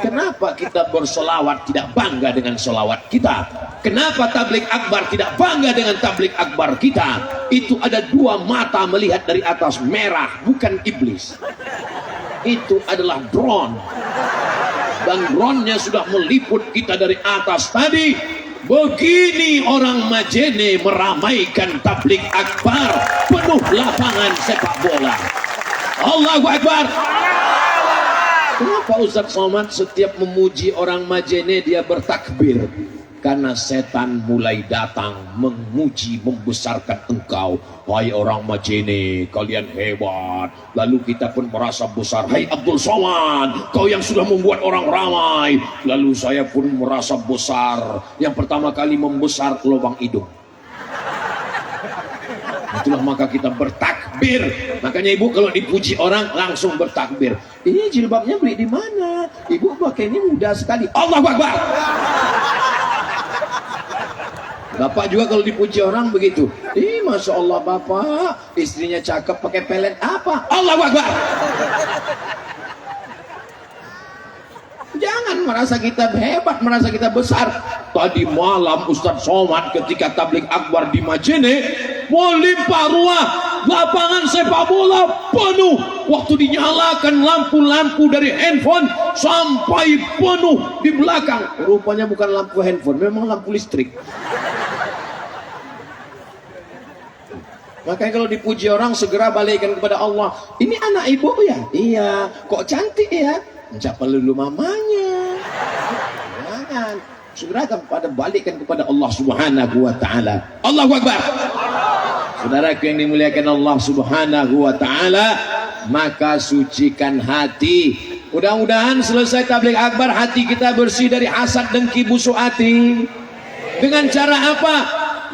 Kenapa kita bersolawat tidak bangga dengan solawat kita? Kenapa tablik akbar tidak bangga dengan tablik akbar kita? Itu ada dua mata melihat dari atas, merah, bukan iblis. Itu adalah drone. Dan drone-nya sudah meliput kita dari atas tadi. Begini orang Majene meramaikan tablik akbar, penuh lapangan sepak bola. Allahu Akbar. Kenapa Ustaz Somad setiap memuji orang Majene dia bertakbir? Karena setan mulai datang memuji, membesarkan engkau. Hai orang Majene, kalian hebat. Lalu kita pun merasa besar. Hai Abdul Somad, kau yang sudah membuat orang ramai. Lalu saya pun merasa besar. Yang pertama kali membesar lubang hidung. Itulah maka kita bertakbir. Makanya ibu kalau dipuji orang langsung bertakbir. Ini jilbabnya beli di mana? Ibu pakai ini mudah sekali. Allahu Akbar. Bapak juga kalau dipuji orang begitu. Masya Allah bapak, istrinya cakep pakai pelet apa? Allahu Akbar. Jangan merasa kita hebat, merasa kita besar. Tadi malam Ustaz Somad ketika tablik akbar di Majene, melimpah ruah, lapangan sepak bola penuh. waktu dinyalakan lampu-lampu dari handphone sampai penuh di belakang. Rupanya bukan lampu handphone, memang lampu listrik. Makanya kalau dipuji orang segera balikkan kepada Allah. Ini anak ibu ya? Iya. Kok cantik ya? Siapa dulu mamanya? Jangan. Segera kepada balikkan kepada Allah Subhanahu wa taala. Allahu Akbar. Saudaraku yang dimuliakan Allah Subhanahu wa taala, maka sucikan hati. Mudah-mudahan selesai tabligh akbar hati kita bersih dari hasad, dengki, busuk hati. Dengan cara apa?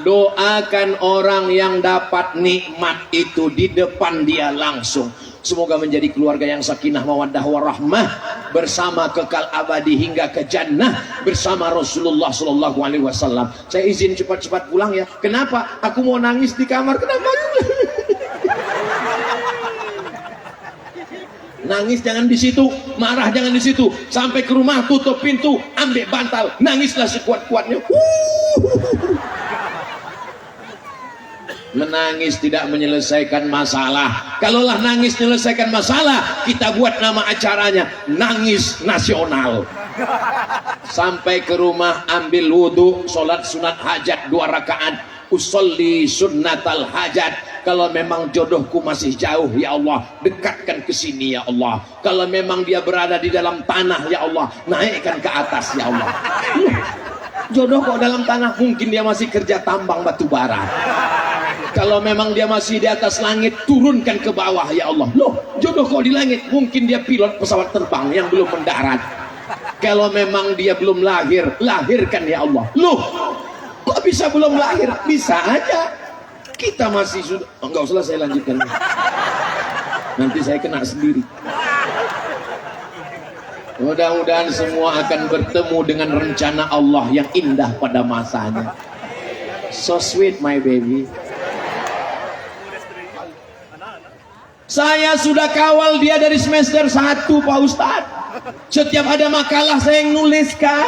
Doakan orang yang dapat nikmat itu di depan dia langsung. Semoga menjadi keluarga yang sakinah mawaddah warahmah, bersama kekal abadi hingga ke jannah bersama Rasulullah sallallahu alaihi wasallam. Saya izin cepat-cepat pulang ya. Kenapa? Aku mau nangis di kamar. Kenapa? Nangis jangan di situ, marah jangan di situ. Sampai ke rumah tutup pintu, ambil bantal, nangislah sekuat-kuatnya. Menangis tidak menyelesaikan masalah. Kalaulah nangis menyelesaikan masalah, kita buat nama acaranya Nangis Nasional. Sampai ke rumah, ambil wudhu, sholat sunat hajat 2 rakaat, usolli sunnatal hajat. Kalau memang jodohku masih jauh, ya Allah, dekatkan ke sini ya Allah. Kalau memang dia berada di dalam tanah, ya Allah, naikkan ke atas ya Allah. Jodoh kok dalam tanah, mungkin dia masih kerja tambang batu bara. Kalau memang dia masih di atas langit, turunkan ke bawah ya Allah. Loh, jodoh kok di langit, mungkin dia pilot pesawat terbang yang belum mendarat. Kalau memang dia belum lahir, lahirkan ya Allah. Loh, kok bisa belum lahir? Bisa aja. Kita masih sudah, enggak usah saya lanjutkan. Nanti saya kena sendiri. Mudah-mudahan semua akan bertemu dengan rencana Allah yang indah pada masanya. So sweet my baby. Saya sudah kawal dia dari semester 1 Pak Ustadz. Setiap ada makalah saya yang nuliskan.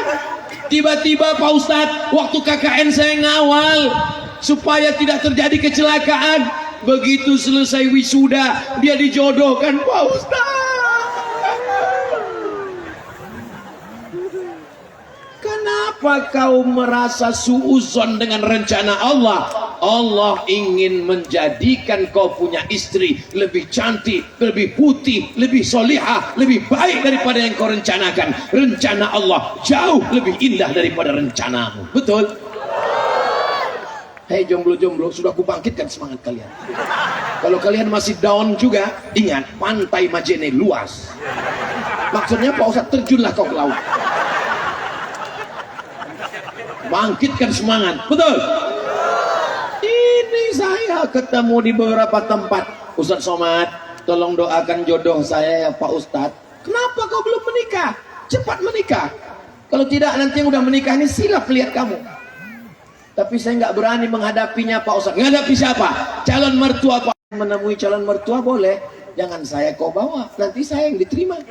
Tiba-tiba Pak Ustadz, waktu KKN saya ngawal supaya tidak terjadi kecelakaan. Begitu selesai wisuda, dia dijodohkan Pak Ustadz. Kenapa kau merasa suuzon dengan rencana Allah? Allah ingin menjadikan kau punya istri lebih cantik, lebih putih, lebih solihah, lebih baik daripada yang kau rencanakan. Rencana Allah jauh lebih indah daripada rencanamu. Betul? Hei jomblo-jomblo, sudah kubangkitkan semangat kalian. Kalau kalian masih down juga, ingat pantai Majene luas. Maksudnya Pak Ustadz, terjunlah kau ke laut. Bangkitkan semangat. Betul? Ini saya ketemu di beberapa tempat. Ustadz Somad, tolong doakan jodoh saya ya Pak Ustadz. Kenapa kau belum menikah? Cepat menikah. Kalau tidak nanti yang udah menikah ini silap lihat kamu. Tapi saya nggak berani menghadapinya Pak Ustadz. Menghadapi siapa? Calon mertua Pak. Menemui calon mertua boleh. Jangan saya kau bawa. Nanti saya yang diterima.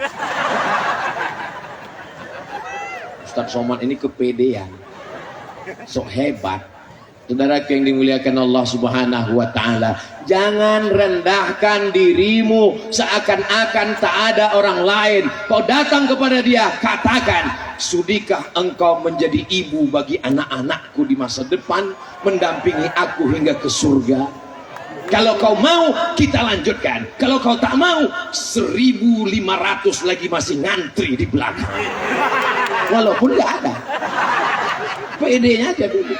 Ustadz Somad ini kepedean. So hebat. Saudara yang dimuliakan Allah Subhanahu wa taala, jangan rendahkan dirimu seakan-akan tak ada orang lain. Kau datang kepada dia, katakan, sudikah engkau menjadi ibu bagi anak-anakku di masa depan, mendampingi aku hingga ke surga? Kalau kau mau, kita lanjutkan. Kalau kau tak mau, 1.500 lagi masih ngantri di belakang. Walaupun gak ada. PD-nya aja dulu.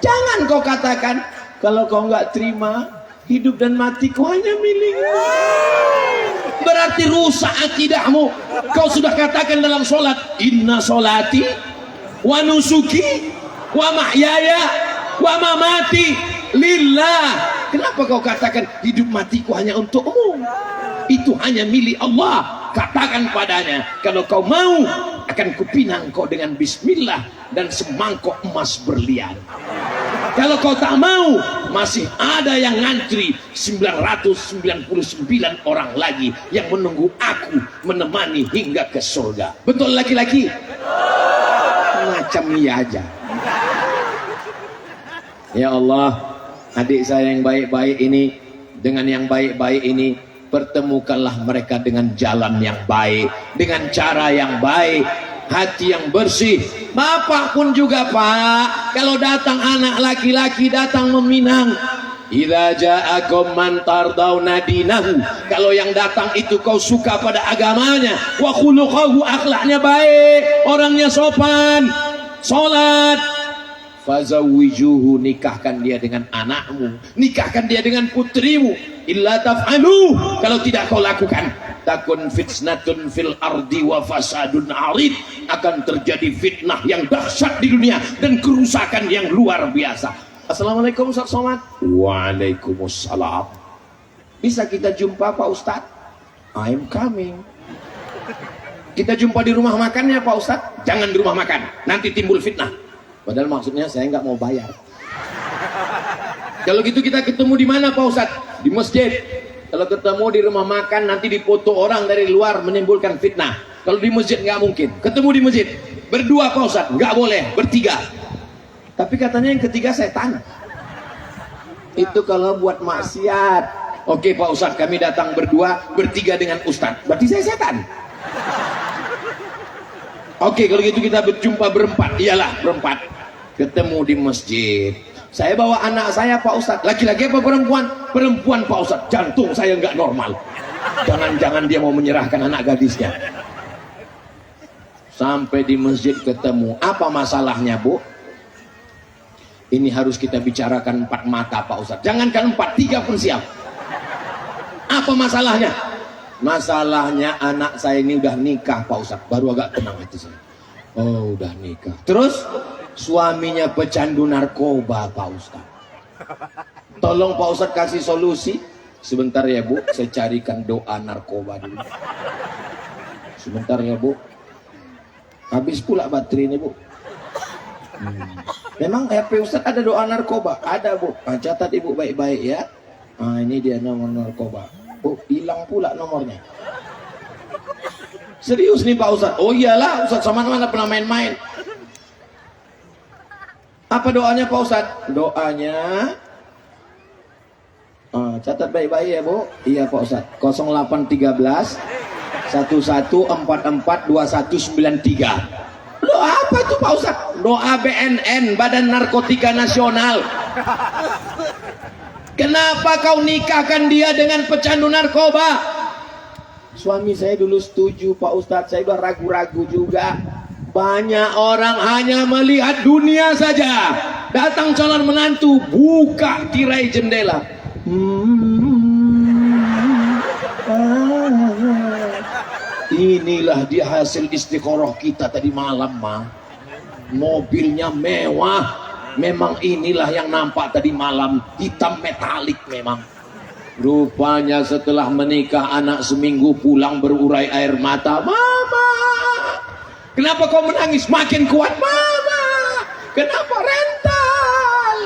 Jangan kau katakan, kalau kau nggak terima, hidup dan matiku hanya milikmu. Berarti rusak akidahmu. Kau sudah katakan dalam sholat, inna sholati wa nusuki wa mahyaya wa mamati lillah. Kenapa kau katakan hidup matiku hanya untukmu? Itu hanya milik Allah. Katakan padanya, kalau kau mau, akan kupinang kau dengan bismillah dan semangkok emas berlian. Kalau kau tak mau, masih ada yang ngantri 999 orang lagi yang menunggu aku menemani hingga ke surga. Betul laki-laki? Macam ini aja. Ya Allah, adik saya yang baik-baik ini dengan yang baik-baik ini pertemukanlah mereka dengan jalan yang baik, dengan cara yang baik, hati yang bersih. Bapak pun juga Pak, kalau datang anak laki-laki datang meminang, idza ja'akum man tardawna dinahu, kalau yang datang itu kau suka pada agamanya, wa khuluquhu, akhlaknya baik, orangnya sopan, salat, fazawwijuhu, nikahkan dia dengan anakmu, nikahkan dia dengan putrimu. Illa taf'alu, kalau tidak kau lakukan, takun fitnatun fil ardi wa fasadun arid, akan terjadi fitnah yang dahsyat di dunia dan kerusakan yang luar biasa. Assalamualaikum Ustaz Somad. Waalaikumsalam. Bisa kita jumpa Pak Ustaz? I'm coming. Kita jumpa di rumah makannya Pak Ustaz. Jangan di rumah makan, nanti timbul fitnah. Padahal maksudnya saya nggak mau bayar. Kalau gitu kita ketemu di mana Pak Ustaz? Di masjid. Kalau ketemu di rumah makan nanti dipoto orang dari luar menimbulkan fitnah. Kalau di masjid nggak mungkin. Ketemu di masjid berdua Pak Ustaz, nggak boleh bertiga. Tapi katanya yang ketiga setan. Itu kalau buat maksiat. Oke Pak Ustaz, kami datang berdua, bertiga dengan Ustaz. Berarti saya setan. Oke, kalau gitu kita berjumpa berempat. Iyalah berempat. Ketemu di masjid. Saya bawa anak saya Pak Ustadz. Laki-laki apa perempuan? Perempuan Pak Ustadz. Jantung saya nggak normal. Jangan-jangan dia mau menyerahkan anak gadisnya. Sampai di masjid ketemu. Apa masalahnya Bu? Ini harus kita bicarakan 4 mata Pak Ustadz. Jangankan 4, 3 pun siap. Apa masalahnya? Masalahnya anak saya ini udah nikah Pak Ustadz. Baru agak tenang hati saya. Oh udah nikah. Terus suaminya pecandu narkoba Pak Ustadz. Tolong Pak Ustadz kasih solusi. Sebentar ya Bu, saya carikan doa narkoba dulu. Sebentar ya Bu. Habis pula baterainya Bu. Memang HP Ustadz ada doa narkoba? Ada Bu. Nah, catat Ibu baik-baik ya. Nah ini dia nomor narkoba. Bu, hilang pula nomornya. Serius nih Pak Ustadz? Oh iyalah, Ustadz Somad mana pernah main-main. Apa doanya Pak Ustadz? Doanya catat baik-baik ya Bu. Iya Pak Ustadz. 0813 1144 2193. Doa apa itu Pak Ustadz? Doa BNN, Badan Narkotika Nasional. Kenapa kau nikahkan dia dengan pecandu narkoba? Suami saya dulu setuju Pak Ustadz. Saya udah ragu-ragu juga. Banyak orang hanya melihat dunia saja. Datang calon menantu, buka tirai jendela. Inilah dia hasil istiqoroh kita tadi malam mah. Mobilnya mewah. Memang inilah yang nampak tadi malam. Hitam metalik memang. Rupanya setelah menikah anak seminggu pulang berurai air mata. Mama, kenapa kau menangis? Makin kuat Mama. Kenapa rental?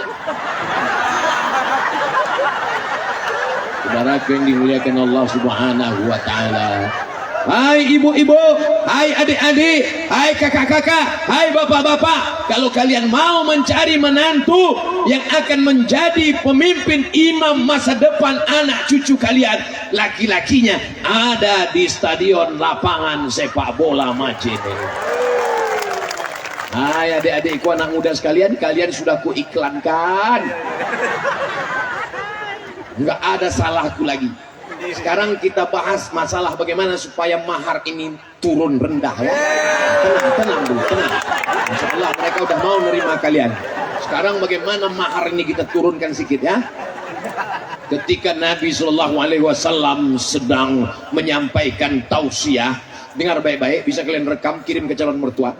Saudara yang dimuliakan Allah Subhanahu wa Ta'ala. Hai ibu-ibu, hai adik-adik, hai kakak-kakak, hai bapak-bapak, kalau kalian mau mencari menantu yang akan menjadi pemimpin imam masa depan anak cucu kalian, laki-lakinya ada di stadion lapangan sepak bola Majid. Hai adik-adikku, anak muda sekalian, kalian sudah kuiklankan. Enggak ada salahku lagi. Sekarang kita bahas masalah bagaimana supaya mahar ini turun rendah ya. Tenang dulu, tenang. Masya Allah mereka udah mau nerima kalian. Sekarang bagaimana mahar ini kita turunkan sedikit ya. Ketika Nabi SAW sedang menyampaikan tausiah, dengar baik-baik, bisa kalian rekam, kirim ke calon mertua.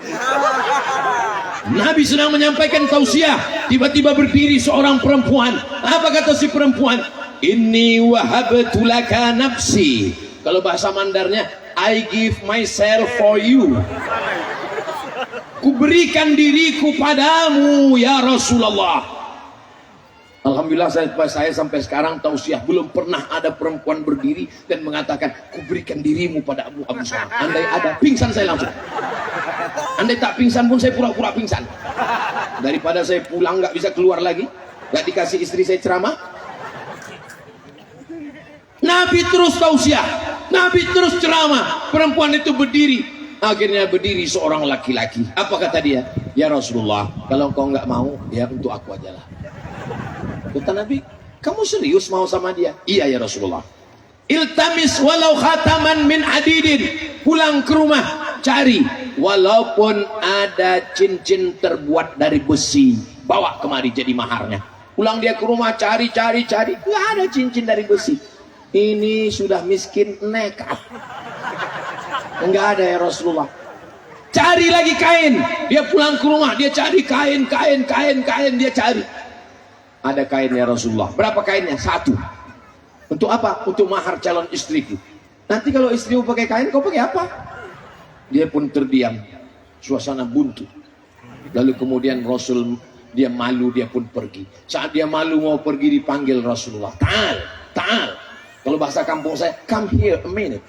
Nabi sedang menyampaikan tausiah, tiba-tiba berdiri seorang perempuan. Apa kata si perempuan? Inni wahabtu laka nafsi. Kalau bahasa Mandarnya, I give myself for you. Kuberikan diriku padamu ya Rasulullah. Alhamdulillah saya sampai sekarang tausiah belum pernah ada perempuan berdiri dan mengatakan kuberikan dirimu pada Abu Sa'ad. Andai ada, pingsan saya langsung. Andai tak pingsan pun saya pura-pura pingsan. Daripada saya pulang nggak bisa keluar lagi, nggak dikasih istri saya ceramah. Nabi terus tausiah, Nabi terus ceramah. Perempuan itu berdiri. Akhirnya berdiri seorang laki-laki. Apa kata dia? Ya Rasulullah, kalau kau nggak mau, ya untuk aku aja lah. Kata Nabi, kamu serius mau sama dia? Iya ya Rasulullah. Iltamis walau khataman min hadidin. Pulang ke rumah, cari walaupun ada cincin terbuat dari besi, bawa kemari jadi maharnya. Pulang dia ke rumah, cari, nggak ada cincin dari besi. Ini sudah miskin nekat. Enggak ada ya Rasulullah. Cari lagi kain. Dia pulang ke rumah, dia cari kain, dia cari. Ada kain ya Rasulullah. Berapa kainnya? 1. Untuk apa? Untuk mahar calon istriku. Nanti kalau istrimu pakai kain, kau pakai apa? Dia pun terdiam. Suasana buntu. Lalu kemudian Rasul, dia malu, dia pun pergi. Saat dia malu mau pergi, dipanggil Rasulullah. Ta'al. Kalau bahasa kampung saya, come here a minute.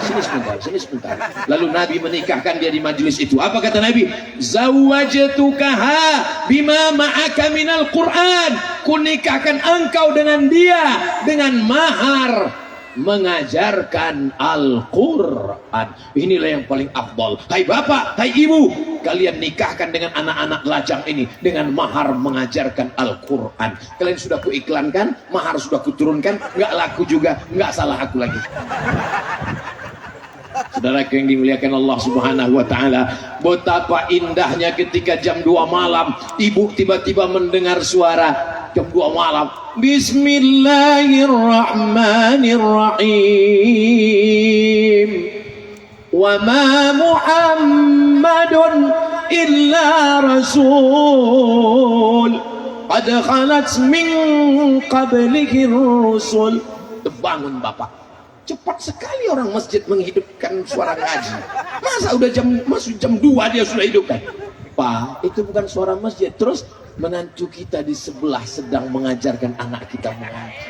Sini sebentar. Lalu Nabi menikahkan dia di majelis itu. Apa kata Nabi? Zawwajtukaha bima ma'aka minal Qur'an. Kunikahkan engkau dengan dia dengan mahar mengajarkan Al-Quran. Inilah yang paling afdal. Hai bapak, hai ibu, kalian nikahkan dengan anak-anak lajang ini dengan mahar mengajarkan Al-Quran. Kalian sudah kuiklankan, mahar sudah kuturunkan, nggak laku juga, nggak salah aku lagi. Saudara yang dimuliakan Allah Subhanahu wa taala, betapa indahnya ketika jam 2 malam ibu tiba-tiba mendengar suara. Jam 2 malam, Bismillahirrahmanirrahim. Wa ma Muhammadun illa rasul qad khalat min qablihi rusul. Terbangun bapak. Cepat sekali orang masjid menghidupkan suara ngaji. Masa udah masuk jam 2 dia sudah hidupkan? Pak, itu bukan suara masjid. Terus menantu kita di sebelah sedang mengajarkan anak kita mengaji.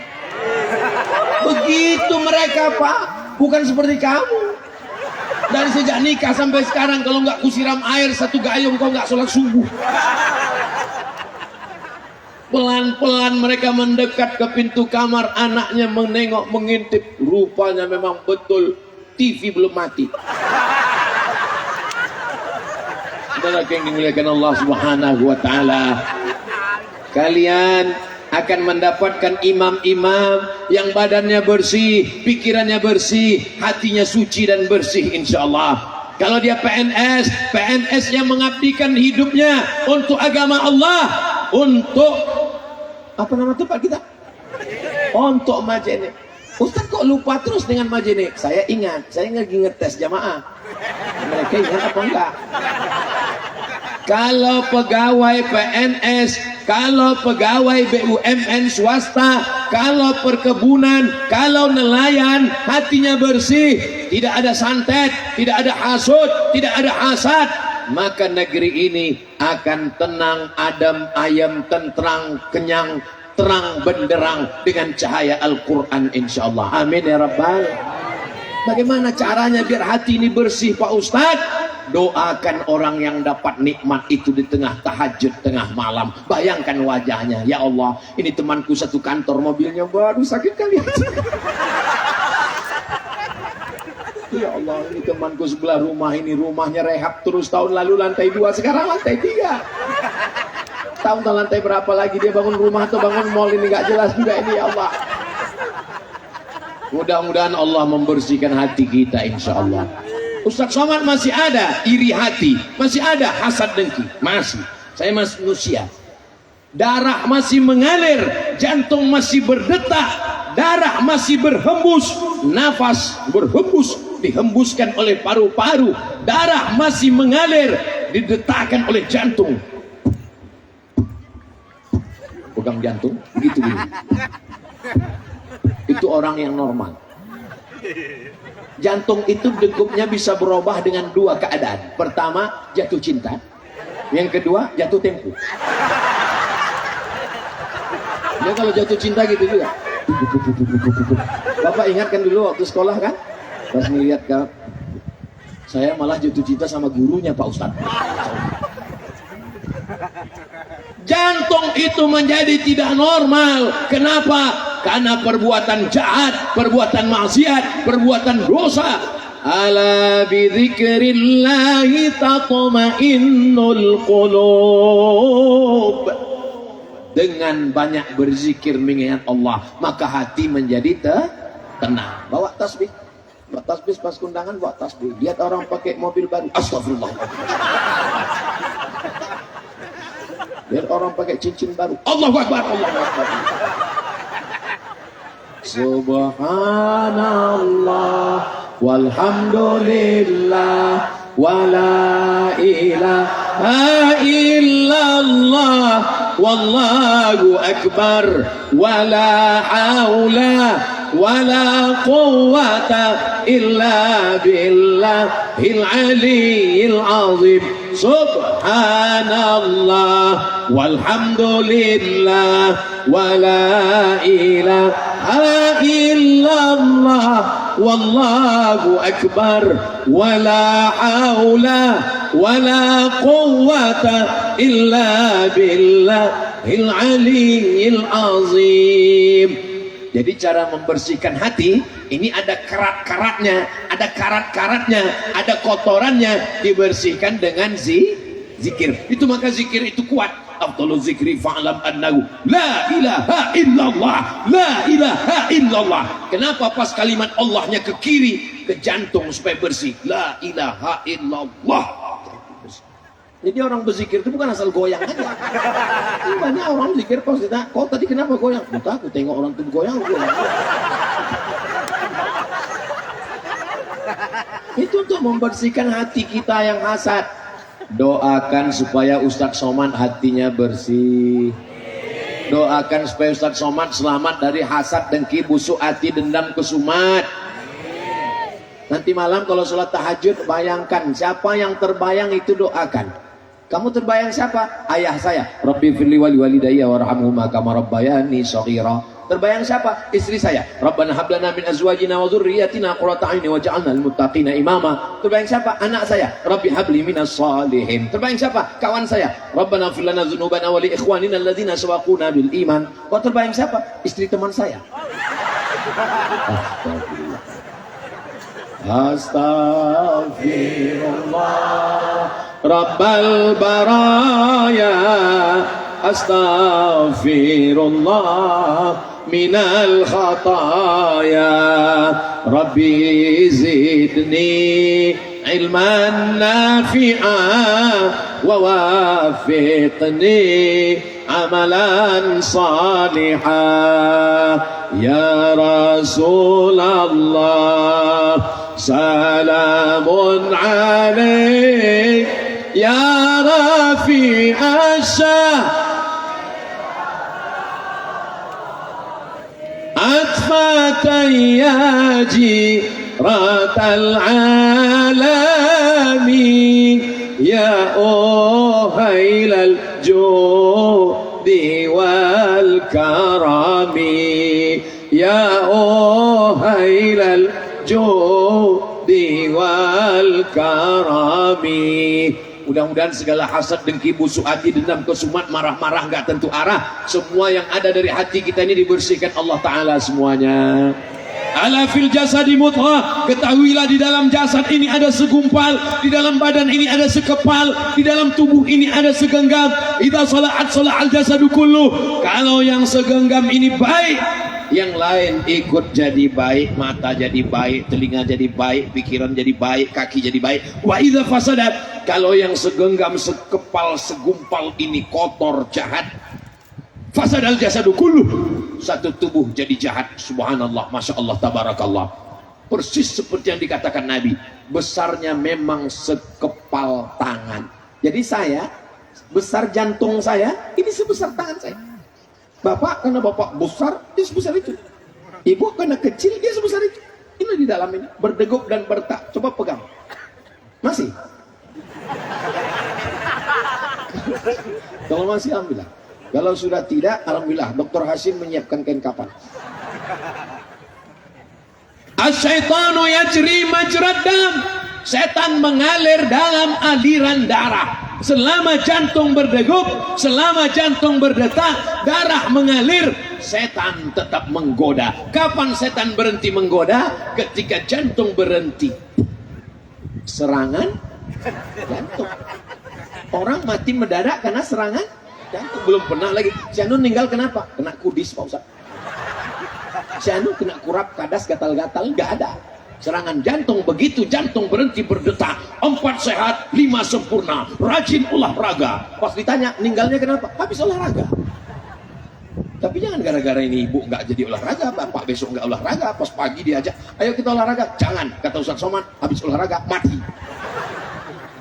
Begitu mereka Pak, bukan seperti kamu. Dari sejak nikah sampai sekarang kalau nggak kusiram air 1 gayung kau nggak sholat subuh. Pelan-pelan mereka mendekat ke pintu kamar, anaknya menengok, mengintip. Rupanya memang betul TV belum mati. Saudara yang dimuliakan Allah Subhanahu wa taala, kalian akan mendapatkan imam-imam yang badannya bersih, pikirannya bersih, hatinya suci dan bersih insyaallah. Kalau dia PNS yang mengabdikan hidupnya untuk agama Allah, untuk apa nama tempat kita? Untuk Majene. Ustaz kok lupa terus dengan Majene? Saya ingat, saya lagi ngetes jamaah. Mereka ingat apa enggak? Kalau pegawai PNS, kalau pegawai BUMN swasta, kalau perkebunan, kalau nelayan, hatinya bersih, tidak ada santet, tidak ada hasud, tidak ada hasad, maka negeri ini akan tenang, adem, ayem, tentrang, kenyang, terang benderang dengan cahaya Al-Quran insyaallah. Amin ya Rabbal. Bagaimana caranya biar hati ini bersih Pak Ustadz? Doakan orang yang dapat nikmat itu di tengah tahajud, tengah malam. Bayangkan wajahnya, ya Allah, ini temanku satu kantor, mobilnya baru, sakit kali hati. Ya Allah, ini temanku sebelah rumah ini, rumahnya rehab terus, tahun lalu lantai 2, sekarang lantai 3. Tahun lantai berapa lagi dia bangun rumah atau bangun mall, ini gak jelas juga ini, ya Allah. Mudah-mudahan Allah membersihkan hati kita insya Allah. Ustaz Somad masih ada iri hati, masih ada hasad dengki, masih. Saya masih manusia. Darah masih mengalir, jantung masih berdetak, darah masih berhembus, nafas berhembus, dihembuskan oleh paru-paru, darah masih mengalir, didetakkan oleh jantung. Pegang jantung, begitu dulu. Itu orang yang normal. Jantung itu degupnya bisa berubah dengan 2 keadaan. Pertama, jatuh cinta. Yang kedua, jatuh tempo. Dia kalau jatuh cinta gitu juga. Bapak ingatkan dulu waktu sekolah kan? Pas melihat kan, saya malah jatuh cinta sama gurunya Pak Ustadz. Jantung itu menjadi tidak normal. Kenapa? karena perbuatan jahat, perbuatan maksiat, perbuatan dosa. Ala bidzikrillahi tatma'innul qulub. Dengan banyak berzikir mengingat Allah, maka hati menjadi tenang. Bawa tasbih. Bawa tasbih pas kondangan, bawa tasbih. Lihat orang pakai mobil baru, astagfirullah. Lihat orang pakai cincin baru, Allahu Akbar, Allahu Akbar. Subhanallah walhamdulillah wala ilaha illallah wallahu akbar wala haula wala quwwata illa billahil aliyyil azim. Subhanallah walhamdulillah wala ilaha illallah wallahu akbar wala haula wala quwwata illa billahil aliyyil azim. Jadi cara membersihkan hati ini ada kerat-keratnya, ada karat-karatnya, ada kotorannya, dibersihkan dengan zikir. Itu maka zikir itu kuat. Afdhalu zikri fa'lam annahu la ilaha illallah, la ilaha illallah. Kenapa pas kalimat Allahnya ke kiri, ke jantung supaya bersih. La ilaha illallah. Jadi orang berzikir itu bukan asal goyang aja. Banyak orang zikir pas kita, kau tadi kenapa goyang? Entah, aku tengok orang tuh goyang. Itu untuk membersihkan hati kita yang hasad. Doakan supaya Ustadz Somad hatinya bersih. Doakan supaya Ustadz Somad selamat dari hasad, dengki, busuk hati, dendam, kesumat. Nanti malam kalau sholat tahajud, bayangkan siapa yang terbayang itu doakan. Kamu terbayang siapa? Ayah saya. Rabbi firli wali walidayya warhamhuma kama rabbayani shaghira. Terbayang siapa? Istri saya. Rabbana hab lana min azwajina wa dzurriyyatina qurrata a'yun waj'alna lil muttaqina imama. Terbayang siapa? Anak saya. Rabbi habli minas shalihin. Terbayang siapa? Kawan saya. Rabbana ighfir lana dzunubana wa li ikhwanina alladzina sabaquna bil iman. Kau terbayang siapa? Istri teman saya. Astagfirullah Rabbal baraya, astaghfirullah minal khataya, Rabbi zidni ilman nafi'a wa wafiqni amalan salihah. Ya Rasulullah salamun alaik ya Rafi Asyah atfatayyaji ratal alami ya uhailal judi wal karami ya uhailal judi wal karami. Mudah-mudahan segala hasad, dengki, busuk hati, dendam, kesumat, marah-marah nggak tentu arah, semua yang ada dari hati kita ini dibersihkan Allah Ta'ala semuanya. Ala fil jasadi mudghah, ketahuilah di dalam jasad ini ada segumpal, di dalam badan ini ada sekepal, di dalam tubuh ini ada segenggam. Idza salahat salahal jasadu kullu. Kalau yang segenggam ini baik, yang lain ikut jadi baik. Mata jadi baik, telinga jadi baik, pikiran jadi baik, kaki jadi baik. Wa idza fasadat, kalau yang segenggam, sekepal, segumpal ini kotor, jahat, fasadal jasadu kullu, satu tubuh jadi jahat. Subhanallah, masya Allah, tabarakallah. Persis seperti yang dikatakan Nabi, besarnya memang sekepal tangan. Jadi saya, besar jantung saya ini sebesar tangan saya. Bapak karena bapak besar, dia sebesar itu. Ibu karena kecil, dia sebesar itu. Ini di dalam ini berdegup dan bertak. Coba pegang, masih. Kalau masih, alhamdulillah. Kalau sudah tidak, alhamdulillah, Dr. Hashim menyiapkan kain kapan. Asyaitanu yajri majrad dam. Setan mengalir dalam aliran darah. Selama jantung berdegup, selama jantung berdetak, darah mengalir. setan tetap menggoda. Kapan setan berhenti menggoda? Ketika jantung berhenti. Serangan jantung. Orang mati mendadak karena serangan jantung. Belum pernah lagi. Si Anu meninggal kenapa? Kena kudis Pak Ustaz. Si Anu kena kurap, kadas, gatal-gatal, nggak ada. Serangan jantung, begitu jantung berhenti berdetak, 4 sehat, 5 sempurna, rajin olahraga. Pas ditanya meninggalnya kenapa? Habis olahraga. Tapi jangan gara-gara ini ibu nggak jadi olahraga, bapak besok nggak olahraga, pas pagi diajak, ayo kita olahraga. Jangan, kata Ustaz Somad, habis olahraga mati.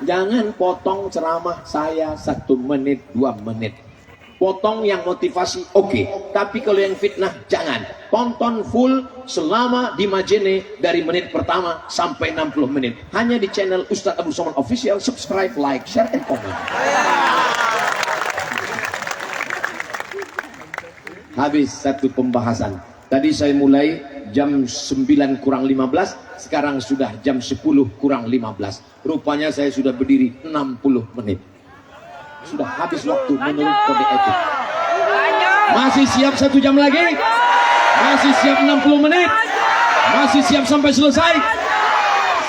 Jangan potong ceramah saya 1 menit, 2 menit. Potong yang motivasi, oke. Tapi kalau yang fitnah, jangan. Tonton full selama di Majene dari menit pertama sampai 60 menit. Hanya di channel Ustadz Abdul Somad Official. Subscribe, like, share, and comment. Habis satu pembahasan. Tadi saya mulai jam 9 kurang 15. Sekarang sudah jam 10 kurang 15. Rupanya saya sudah berdiri 60 menit. Sudah habis waktu menurut kode etik. Masih siap 1 jam lagi? Masih siap 60 menit? Masih siap sampai selesai?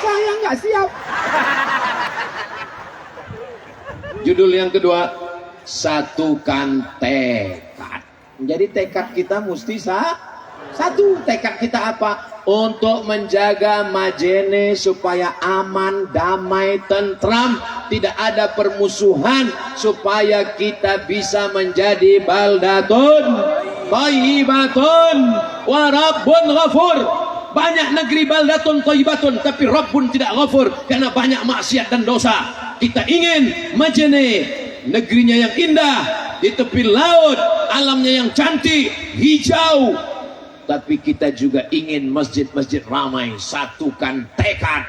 Saya nggak siap. Judul yang kedua, satukan tekad. Jadi tekad kita mesti satu. Tekad kita apa? Untuk menjaga Majene supaya aman, damai, tentram, tidak ada permusuhan, supaya kita bisa menjadi baldatun thayyibatun wa rabbun ghafur. Banyak negeri baldatun thayyibatun, tapi Rabbun tidak ghafur karena banyak maksiat dan dosa. Kita ingin Majene negerinya yang indah, di tepi laut, alamnya yang cantik, hijau. Tapi kita juga ingin masjid-masjid ramai. Satukan tekad.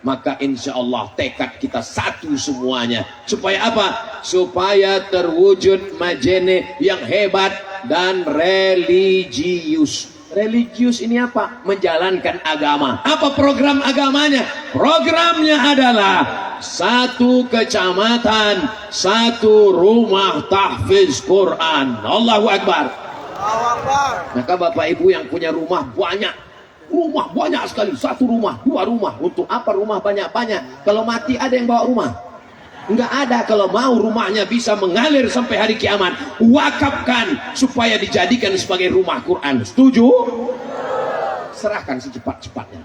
Maka insya Allah tekad kita satu semuanya. Supaya apa? Supaya terwujud Majene yang hebat dan religius. Religius ini apa? Menjalankan agama. Apa program agamanya? Programnya adalah 1 kecamatan, 1 rumah tahfiz Quran. Allahu Akbar. Maka bapak ibu yang punya rumah banyak sekali, 1 rumah, 2 rumah. Untuk apa rumah banyak-banyak? Kalau mati ada yang bawa rumah? Enggak ada. Kalau mau rumahnya bisa mengalir sampai hari kiamat, wakafkan supaya dijadikan sebagai rumah Quran. Setuju? Serahkan secepat-cepatnya.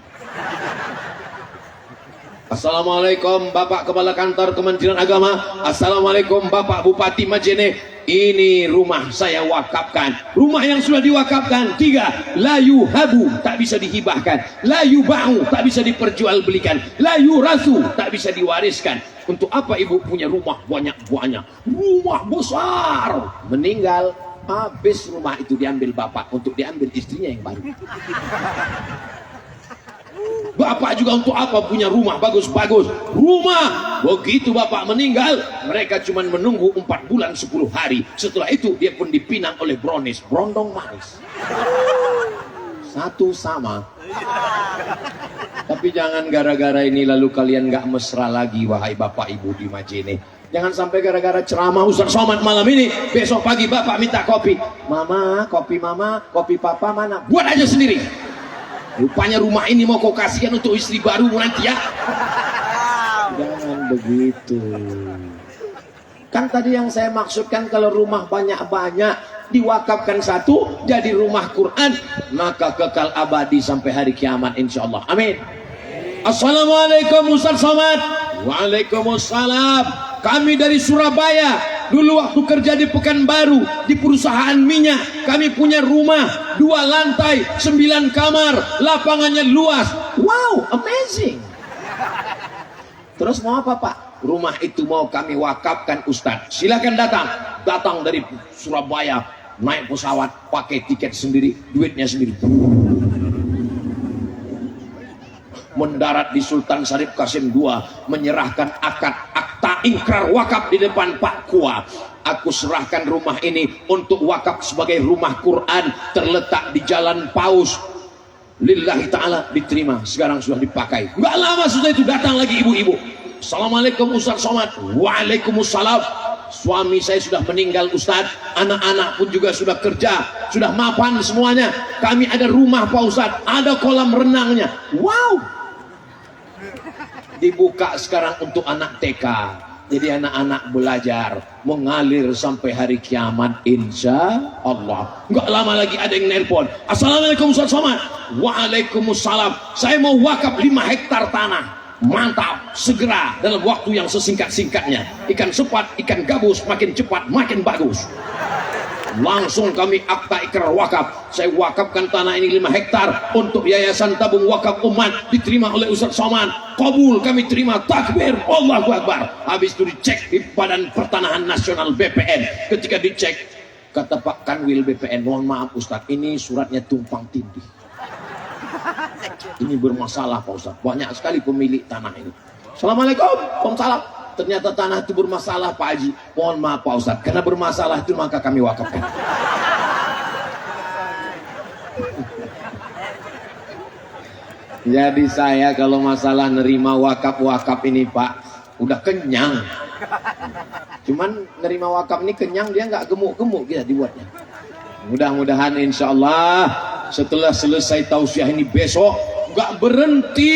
Assalamualaikum Bapak Kepala Kantor Kementerian Agama. Assalamualaikum Bapak Bupati Majene. Ini rumah saya wakafkan. Rumah yang sudah diwakafkan 3. La yuhabu, tak bisa dihibahkan. La yuba'u, tak bisa diperjualbelikan. La yurasu, tak bisa diwariskan. Untuk apa ibu punya rumah banyak-banyak? Rumah besar. Meninggal, habis rumah itu diambil bapak untuk diambil istrinya yang baru. Bapak juga untuk apa punya rumah bagus-bagus? Rumah. Begitu bapak meninggal, mereka cuma menunggu 4 bulan 10 hari. Setelah itu dia pun dipinang oleh brownies, brondong manis. Satu sama. Tapi jangan gara-gara ini lalu kalian gak mesra lagi, wahai bapak ibu di Majene. Jangan sampai gara-gara ceramah Ustaz Somad malam ini, besok pagi bapak minta kopi. Mama, kopi papa mana? Buat aja sendiri. Rupanya rumah ini mau kau kasihkan untuk istri baru nanti ya. Jangan begitu. Kan tadi yang saya maksudkan, kalau rumah banyak-banyak diwakafkan 1 jadi rumah Quran, maka kekal abadi sampai hari kiamat insyaallah. Amin. Assalamualaikum Ustaz Somad. Waalaikumsalam. Kami dari Surabaya. Dulu waktu kerja di Pekanbaru, di perusahaan minyak, kami punya rumah 2 lantai, 9 kamar, lapangannya luas. Wow, amazing. Terus mau apa Pak? Rumah itu mau kami wakafkan Ustadz. Silakan datang dari Surabaya, naik pesawat, pakai tiket sendiri, duitnya sendiri. Mendarat di Sultan Syarif Qasim II, menyerahkan akta ingkar wakaf di depan Pak Kua. Aku serahkan rumah ini untuk wakaf sebagai rumah Quran, terletak di Jalan Paus. Lillahi ta'ala, diterima. Sekarang sudah dipakai. Nggak lama sudah itu datang lagi ibu-ibu. Assalamualaikum Ustaz Somad. Waalaikumsalam. Suami saya sudah meninggal Ustadz, anak-anak pun juga sudah kerja, sudah mapan semuanya. Kami ada rumah Pak Ustadz, ada kolam renangnya. Wow, dibuka sekarang untuk anak TK. Jadi anak-anak belajar mengalir sampai hari kiamat, insya Allah. Enggak lama lagi ada yang nelpon, Assalamualaikum Ustaz Somad. Waalaikumsalam, saya mau wakaf 5 hektar tanah. Mantap, segera dalam waktu yang sesingkat-singkatnya. Ikan sepat, ikan gabus makin cepat makin bagus. Langsung kami akta ikrar wakaf. Saya wakafkan tanah ini 5 hektar untuk Yayasan Tabung Wakaf Umat, diterima oleh Ustaz Somad. Kabul, kami terima, takbir, Allahu Akbar. Habis itu dicek di Badan Pertanahan Nasional BPN. Ketika dicek, kata Pak Kanwil BPN, mohon maaf Ustaz, ini suratnya tumpang tindih. Ini bermasalah Pak Ustaz, banyak sekali pemilik tanah ini. Assalamualaikum, waalaikumsalam. Ternyata tanah itu bermasalah Pak Haji. Mohon maaf Pak Ustaz, karena bermasalah itu maka kami wakafkan. Jadi saya kalau masalah nerima wakaf-wakaf ini Pak, udah kenyang. Cuman nerima wakaf ini kenyang, dia nggak gemuk-gemuk kita dibuatnya. Mudah-mudahan insya Allah setelah selesai tausiah ini besok gak berhenti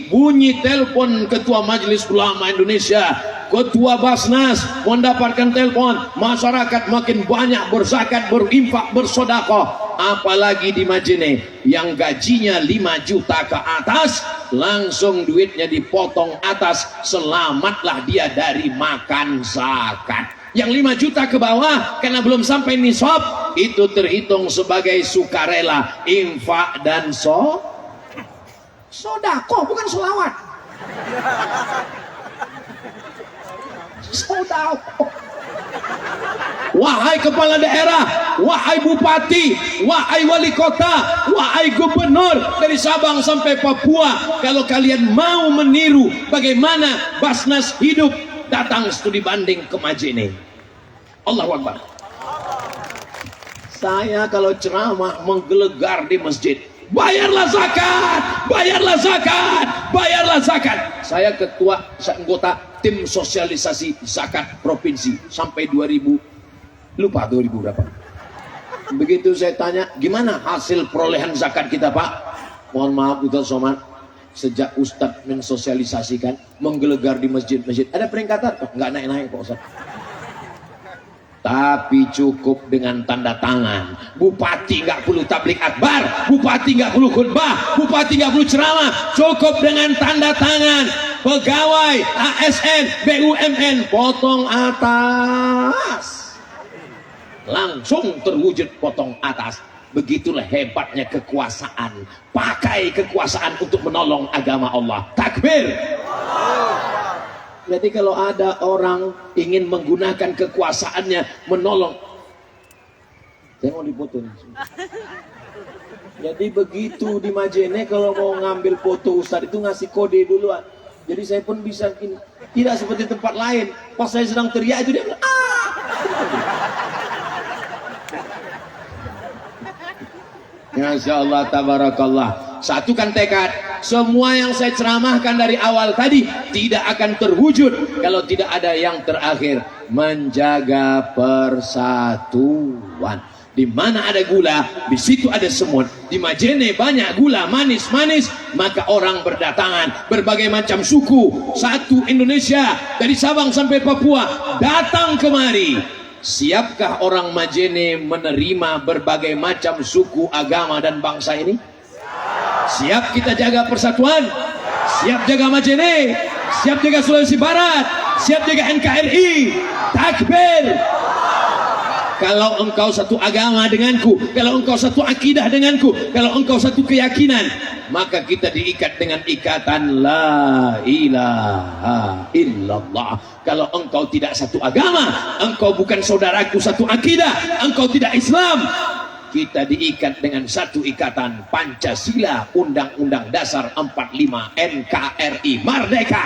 bunyi telepon Ketua Majelis Ulama Indonesia, Ketua Basnas mendapatkan telepon, masyarakat makin banyak berzakat, berinfak, bersedekah. Apalagi di Majene yang gajinya 5 juta ke atas, langsung duitnya dipotong atas, selamatlah dia dari makan zakat. Yang 5 juta ke bawah karena belum sampai nisab, itu terhitung sebagai sukarela, infak dan sodako, bukan solawat. Sodako. Wahai kepala daerah, wahai bupati, wahai wali kota, wahai gubernur dari Sabang sampai Papua, kalau kalian mau meniru bagaimana Basnas hidup, datang studi banding ke Majene. Allahu Akbar. Saya kalau ceramah menggelegar di masjid, bayarlah zakat, bayarlah zakat, bayarlah zakat. Saya ketua anggota tim sosialisasi zakat provinsi sampai 2000, lupa 2000 berapa. Begitu saya tanya, gimana hasil perolehan zakat kita Pak? Mohon maaf Ustaz Somad, sejak Ustadz mensosialisasikan, menggelegar di masjid-masjid, ada peringkatan? Oh, nggak naik-naik Pak Ustadz. Tapi cukup dengan tanda tangan. Bupati nggak perlu tablik akbar, bupati nggak perlu khutbah, bupati nggak perlu ceramah, cukup dengan tanda tangan. Pegawai ASN, BUMN potong atas, langsung terwujud potong atas. Begitulah hebatnya kekuasaan. Pakai kekuasaan untuk menolong agama Allah. Takbir. Jadi kalau ada orang ingin menggunakan kekuasaannya menolong, saya mau dipoto nih. Jadi begitu di Majene kalau mau ngambil foto Ustadz itu ngasih kode duluan. Jadi saya pun bisa, tidak seperti tempat lain. Pas saya sedang teriak itu dia bilang, ah. Masya Allah, tabarakallah. Satukan tekad. Semua yang saya ceramahkan dari awal tadi tidak akan terwujud kalau tidak ada yang terakhir, menjaga persatuan. Di mana ada gula, di situ ada semut. Di Majene banyak gula manis-manis, maka orang berdatangan, berbagai macam suku, satu Indonesia dari Sabang sampai Papua datang kemari. Siapkah orang Majene menerima berbagai macam suku, agama dan bangsa ini? Siap kita jaga persatuan, siap jaga Majene, siap jaga Sulawesi Barat, siap jaga NKRI. Takbir. Kalau engkau satu agama denganku, kalau engkau satu akidah denganku, kalau engkau satu keyakinan, maka kita diikat dengan ikatan la ilaha illallah. Kalau engkau tidak satu agama, engkau bukan saudaraku satu akidah, engkau tidak Islam, kita diikat dengan satu ikatan Pancasila, Undang-Undang Dasar 45, NKRI, Merdeka.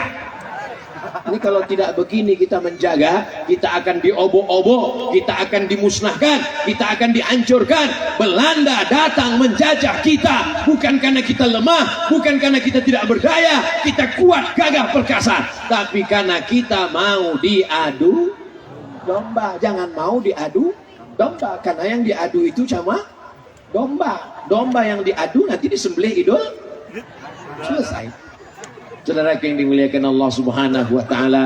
Ini kalau tidak begini kita menjaga, kita akan diobok-obok, kita akan dimusnahkan, kita akan dihancurkan. Belanda datang menjajah kita bukan karena kita lemah, bukan karena kita tidak berdaya, kita kuat, gagah, perkasa, tapi karena kita mau diadu domba. Jangan mau diadu domba, karena yang diadu itu sama domba. Domba yang diadu nanti disembelih idul, selesai. Saudara yang dimuliakan Allah Subhanahu wa taala,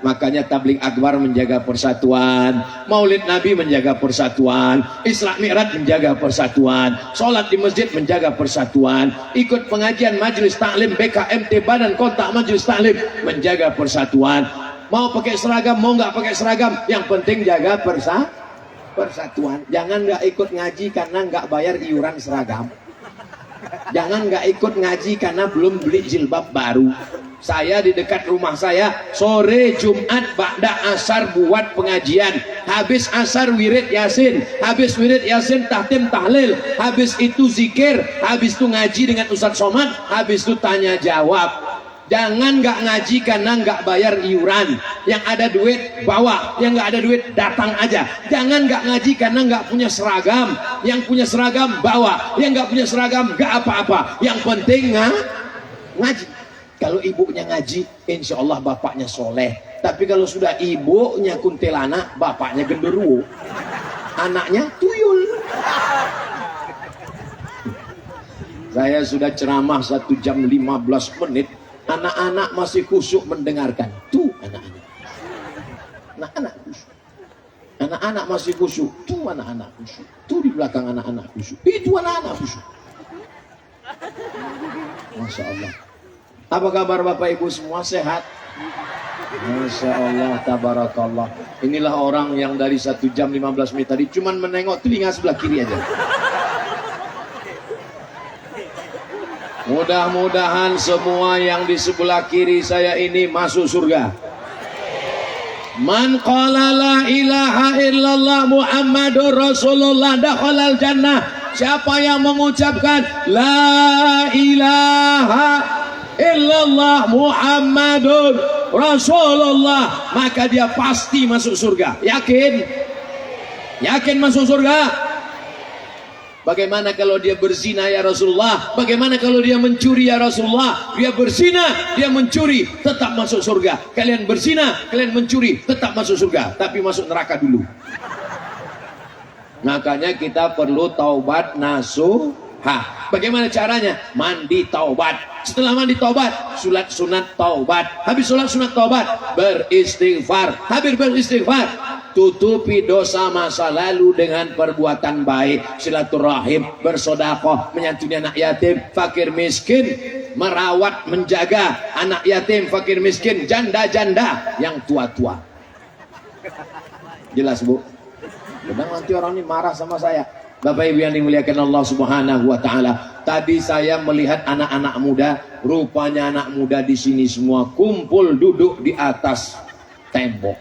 makanya tabligh akbar menjaga persatuan, maulid nabi menjaga persatuan, Isra Mi'raj menjaga persatuan, sholat di masjid menjaga persatuan, ikut pengajian majelis taklim BKMT Badan Kontak Majelis Taklim menjaga persatuan. Mau pakai seragam mau nggak pakai seragam, yang penting jaga persatuan. Jangan nggak ikut ngaji karena nggak bayar iuran seragam. Jangan nggak ikut ngaji karena belum beli jilbab baru. Saya di dekat rumah saya sore Jumat ba'da asar buat pengajian, habis asar wirid yasin, habis wirid yasin tahtim tahlil, habis itu zikir, habis itu ngaji dengan Ustadz Somad, habis itu tanya jawab. Jangan nggak ngaji karena nggak bayar iuran. Yang ada duit bawa, yang nggak ada duit datang aja. Jangan nggak ngaji karena nggak punya seragam. Yang punya seragam bawa, yang nggak punya seragam nggak apa-apa. Yang penting ngaji. Kalau ibunya ngaji, insya Allah bapaknya soleh. Tapi kalau sudah ibunya kuntilanak, bapaknya genderuwo, anaknya tuyul. Saya sudah ceramah 1 jam 15 menit. Anak-anak masih khusyuk mendengarkan. Tuh anak-anak. Anak-anak khusyuk. Anak-anak masih khusyuk. Tuh anak-anak khusyuk. Tuh di belakang anak-anak khusyuk. Itu anak-anak khusyuk. Masya Allah. Apa kabar Bapak Ibu semua, sehat? Masya Allah, tabarakallah. Inilah orang yang dari 1 jam 15 menit tadi cuman menengok telinga sebelah kiri aja. Mudah-mudahan semua yang di sebelah kiri saya ini masuk surga. Man qala la ilaha illallah Muhammadur Rasulullah dakhalal jannah. Siapa yang mengucapkan la ilaha illallah Muhammadur Rasulullah, maka dia pasti masuk surga. Yakin? Yakin masuk surga? Bagaimana kalau dia berzina ya Rasulullah? Bagaimana kalau dia mencuri ya Rasulullah? Dia berzina, dia mencuri, tetap masuk surga. Kalian berzina, kalian mencuri, tetap masuk surga. Tapi masuk neraka dulu. Makanya kita perlu taubat nasuha. Bagaimana caranya? Mandi taubat. Setelah mandi taubat, sholat sunat taubat. Habis sholat sunat taubat, beristighfar. Habis beristighfar, tutupi dosa masa lalu dengan perbuatan baik, silaturahim, bersedekah, menyantuni anak yatim, fakir miskin, merawat, menjaga anak yatim, fakir miskin, janda-janda yang tua-tua. Jelas Bu? Kadang nanti orang ini marah sama saya. Bapak Ibu yang dimuliakan Allah Subhanahu wa taala, tadi saya melihat anak-anak muda, rupanya anak muda di sini semua kumpul duduk di atas tembok.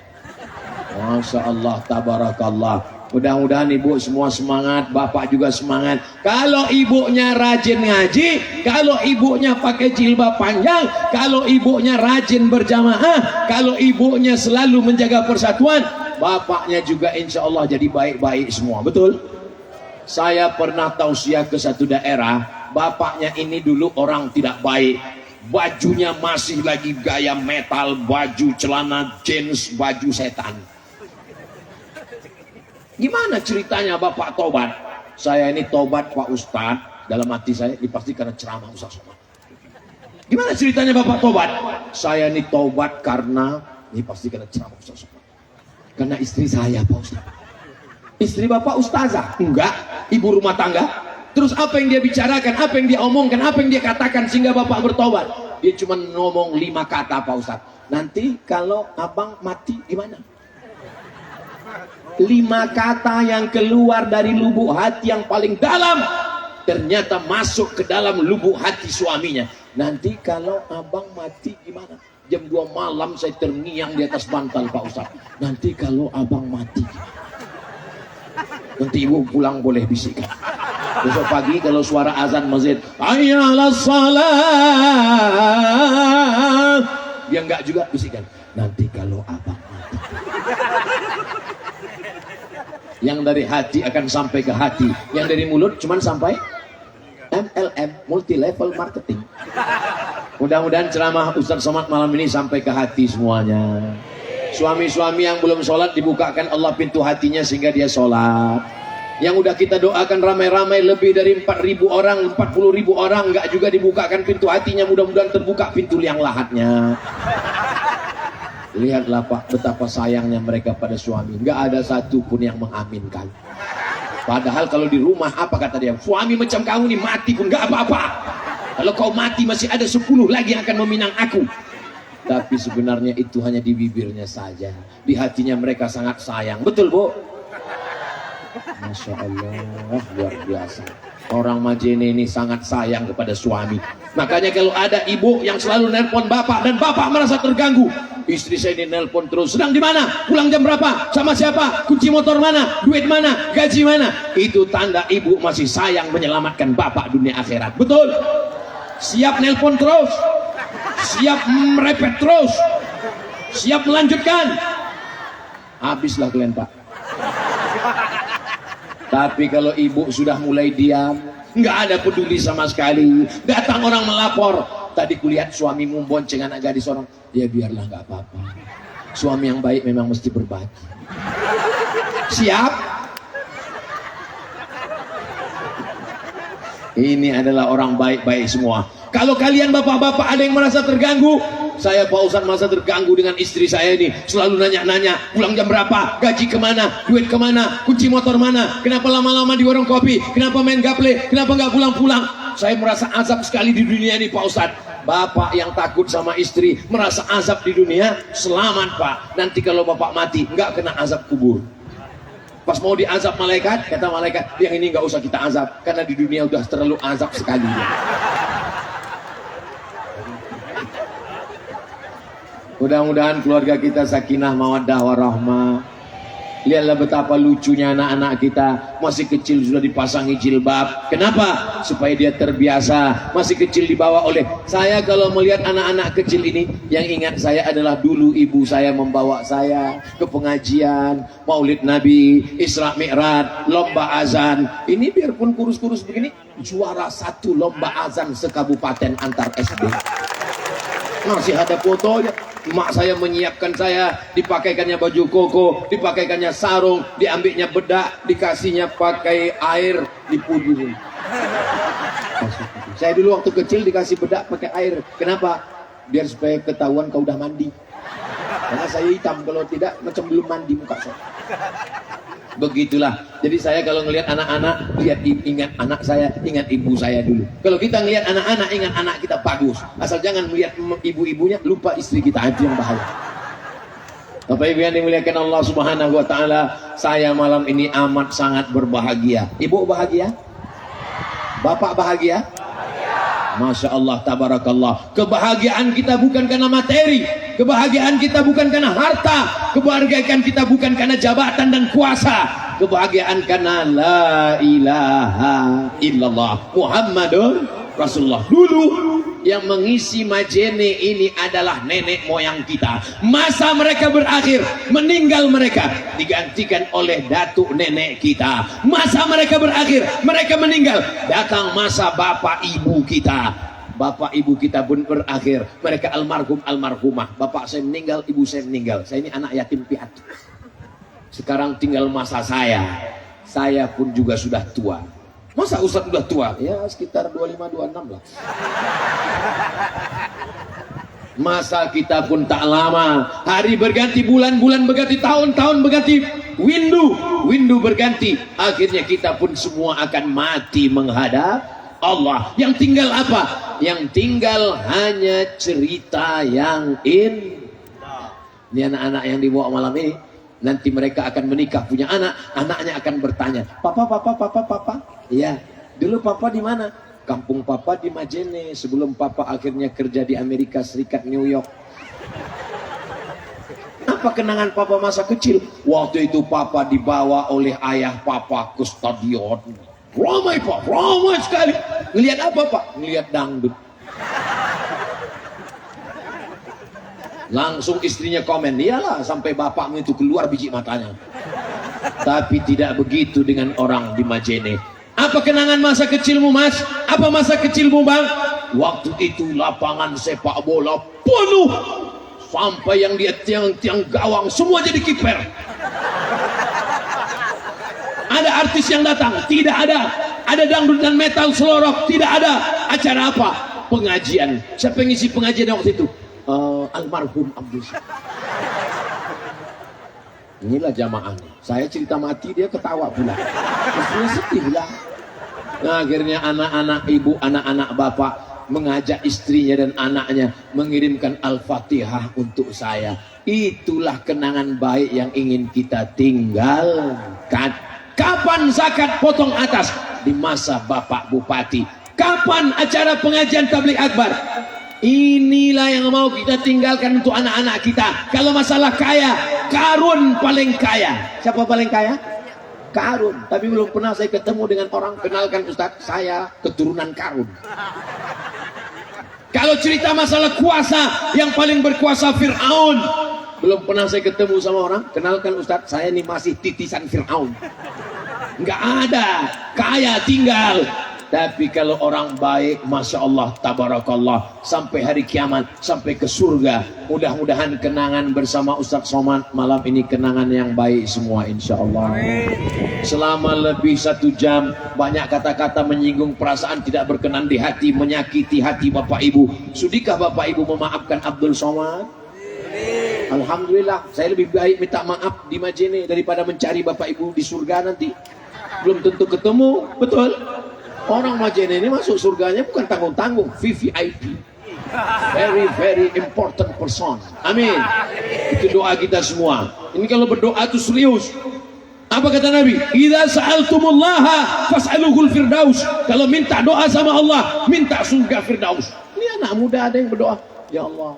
Masya Allah, tabarakallah. Mudah-mudahan ibu semua semangat, bapak juga semangat. Kalau ibunya rajin ngaji, kalau ibunya pakai jilbab panjang, kalau ibunya rajin berjamaah, kalau ibunya selalu menjaga persatuan, bapaknya juga insya Allah jadi baik-baik semua. Betul? Saya pernah tausiah ke satu daerah, bapaknya ini dulu orang tidak baik. Bajunya masih lagi gaya metal, baju celana jeans, baju setan. Gimana ceritanya bapak tobat? Saya ini tobat Pak Ustadz, dalam hati saya ini pasti karena ceramah Ustadz Somad. Gimana ceritanya bapak tobat? Saya ini tobat karena, ini pasti karena ceramah Ustadz Somad. Karena istri saya Pak Ustadz. Istri bapak ustazah? Enggak, ibu rumah tangga. Terus apa yang dia bicarakan, apa yang dia omongkan, apa yang dia katakan sehingga bapak bertobat? Dia cuma ngomong 5 kata Pak Ustadz. Nanti kalau abang mati gimana? 5 kata yang keluar dari lubuk hati yang paling dalam, ternyata masuk ke dalam lubuk hati suaminya. Nanti kalau abang mati gimana? Jam 2 malam saya terngiang di atas bantal Pak Ustadz. Nanti kalau abang mati gimana? Nanti ibu pulang boleh bisikan. Besok pagi kalau suara azan masjid, hayya 'alas shalah, dia enggak juga bisikan. Nanti kalau abang mati. Yang dari hati akan sampai ke hati, yang dari mulut cuman sampai MLM, multi level marketing. Mudah-mudahan ceramah Ustadz Somad malam ini sampai ke hati semuanya. suami-suami yang belum sholat dibukakan Allah pintu hatinya sehingga dia sholat. Yang udah kita doakan ramai-ramai lebih dari 4.000 orang, 40.000 orang nggak juga dibukakan pintu hatinya, mudah-mudahan terbuka pintu liang lahatnya. Lihatlah Pak, betapa sayangnya mereka pada suami, nggak ada satu pun yang mengaminkan. Padahal kalau di rumah apa kata dia, suami macam kamu nih mati pun nggak apa-apa. Kalau kau mati masih ada 10 lagi yang akan meminang aku. Tapi sebenarnya itu hanya di bibirnya saja. Di hatinya mereka sangat sayang. Betul Bu? Masya Allah, luar biasa. Orang Majene ini sangat sayang kepada suami. Makanya kalau ada ibu yang selalu nelpon bapak dan bapak merasa terganggu, istri saya ini nelpon terus, sedang di mana? Pulang jam berapa? Sama siapa? Kunci motor mana? Duit mana? Gaji mana? Itu tanda ibu masih sayang menyelamatkan bapak dunia akhirat. Betul? Siap nelpon terus, siap merepet terus, siap melanjutkan. Habislah kalian Pak. Tapi kalau ibu sudah mulai diam, nggak ada peduli sama sekali, datang orang melapor, tadi kulihat suamimu bonceng anak gadis orang, ya biarlah nggak apa-apa. Suami yang baik memang mesti berbagi. Siap? Ini adalah orang baik-baik semua. Kalau kalian bapak-bapak ada yang merasa terganggu, saya Pak Ustadz merasa terganggu dengan istri saya ini, selalu nanya-nanya pulang jam berapa, gaji kemana, duit kemana, kunci motor mana, kenapa lama-lama di warung kopi, kenapa main gaple, kenapa nggak pulang-pulang. Saya merasa azab sekali di dunia ini Pak Ustadz. Bapak yang takut sama istri merasa azab di dunia, selamat Pak, nanti kalau bapak mati nggak kena azab kubur. Pas mau diazab malaikat, kata malaikat, yang ini nggak usah kita azab karena di dunia udah terlalu azab sekali. Mudah-mudahan keluarga kita sakinah mawaddah warahmah. Lihatlah betapa lucunya anak-anak kita, masih kecil sudah dipasangi jilbab. Kenapa? Supaya dia terbiasa. Masih kecil dibawa oleh saya. Kalau melihat anak-anak kecil ini, yang ingat saya adalah dulu ibu saya membawa saya ke pengajian Maulid Nabi, Isra Mi'raj, lomba azan. Ini biarpun kurus-kurus begini, juara 1 lomba azan sekabupaten antar SD. Masih ada fotonya. Mak saya menyiapkan saya, dipakaikannya baju koko, dipakaikannya sarung, diambilnya bedak, dikasihnya pakai air, dipudurin. Saya dulu waktu kecil dikasih bedak pakai air. Kenapa? Biar supaya ketahuan kau udah mandi. Karena saya hitam, kalau tidak macam belum mandi muka saya. Begitulah. Jadi saya kalau ngelihat anak-anak, ingat anak saya, ingat ibu saya dulu. Kalau kita ngelihat anak-anak, ingat anak kita bagus. Asal jangan melihat ibu-ibunya, lupa istri kita, itu yang bahaya. Bapak Ibu yang dimuliakan Allah Subhanahu wa taala, saya malam ini amat sangat berbahagia. Ibu bahagia? Bapak bahagia? Masya Allah, tabarakallah. Kebahagiaan kita bukan karena materi, kebahagiaan kita bukan karena harta, kebahagiaan kita bukan karena jabatan dan kuasa, kebahagiaan karena la ilaha illallah Muhammadun Rasulullah. Dulu yang mengisi Majene ini adalah nenek moyang kita. Masa mereka berakhir, meninggal mereka, digantikan oleh datuk nenek kita. Masa mereka berakhir, mereka meninggal, datang masa bapak ibu kita. Bapak ibu kita pun berakhir, mereka almarhum almarhumah. Bapak saya meninggal, ibu saya meninggal. Saya ini anak yatim piatu. Sekarang tinggal masa saya pun juga sudah tua. Masa Ustadz udah tua? Ya sekitar 25-26 lah. Masa kita pun tak lama. Hari berganti, bulan-bulan berganti, tahun-tahun berganti, windu berganti. Akhirnya kita pun semua akan mati menghadap Allah. Yang tinggal apa? Yang tinggal hanya cerita yang indah. Ini anak-anak yang dibawa malam ini, nanti mereka akan menikah, punya anak, anaknya akan bertanya, Papa. Iya, dulu Papa di mana? Kampung Papa di Majene, sebelum Papa akhirnya kerja di Amerika Serikat, New York. Apa kenangan Papa masa kecil? Waktu itu Papa dibawa oleh ayah Papa ke stadion. Ramai Pak, ramai sekali. Ngelihat apa Pak? Ngelihat dangdut. Langsung istrinya komen, iyalah sampai bapakmu itu keluar biji matanya. Tapi tidak begitu dengan orang di Majene. Apa kenangan masa kecilmu Mas? Apa masa kecilmu Bang? Waktu itu lapangan sepak bola penuh. sampai yang dia tiang-tiang gawang semua jadi kiper. Ada artis yang datang? Tidak ada. Ada dangdut dan metal selorok? Tidak ada. Acara apa? Pengajian. Siapa yang ngisi pengajian waktu itu? Almarhum Abdul Somad. Inilah jamaahnya. Saya cerita mati, dia ketawa pula. Maksudnya sedih pula. Nah, akhirnya anak-anak ibu, anak-anak bapak mengajak istrinya dan anaknya mengirimkan Al-Fatihah untuk saya. Itulah kenangan baik yang ingin kita tinggalkan. Kapan zakat potong atas? Di masa Bapak Bupati. Kapan acara pengajian tabligh akbar? Inilah yang mau kita tinggalkan untuk anak-anak kita. Kalau masalah kaya, Karun paling kaya. Siapa paling kaya? Karun. Tapi belum pernah saya ketemu dengan orang, kenalkan Ustaz, saya keturunan Karun. Kalau cerita masalah kuasa, yang paling berkuasa Fir'aun. Belum pernah saya ketemu sama orang, kenalkan Ustaz, saya ini masih titisan Fir'aun. Enggak ada, kaya tinggal. Tapi kalau orang baik, Masya Allah, Tabarakallah, sampai hari kiamat, sampai ke surga. Mudah-mudahan kenangan bersama Ustaz Somad malam ini kenangan yang baik semua, insya Allah. Selama lebih 1 jam, banyak kata-kata menyinggung perasaan tidak berkenan di hati, menyakiti hati Bapak Ibu. Sudikah Bapak Ibu memaafkan Abdul Somad? Alhamdulillah, saya lebih baik minta maaf di Majene daripada mencari Bapak Ibu di surga nanti. Belum tentu ketemu, betul? Orang Majene ini masuk surganya bukan tanggung-tanggung, VVIP. Very very important person. Amin. Itu doa kita semua. Ini kalau berdoa itu serius. Apa kata Nabi? Idza sa'altumullaha fas'aluhul firdaus. Kalau minta doa sama Allah, minta surga firdaus. Ini anak muda ada yang berdoa, ya Allah,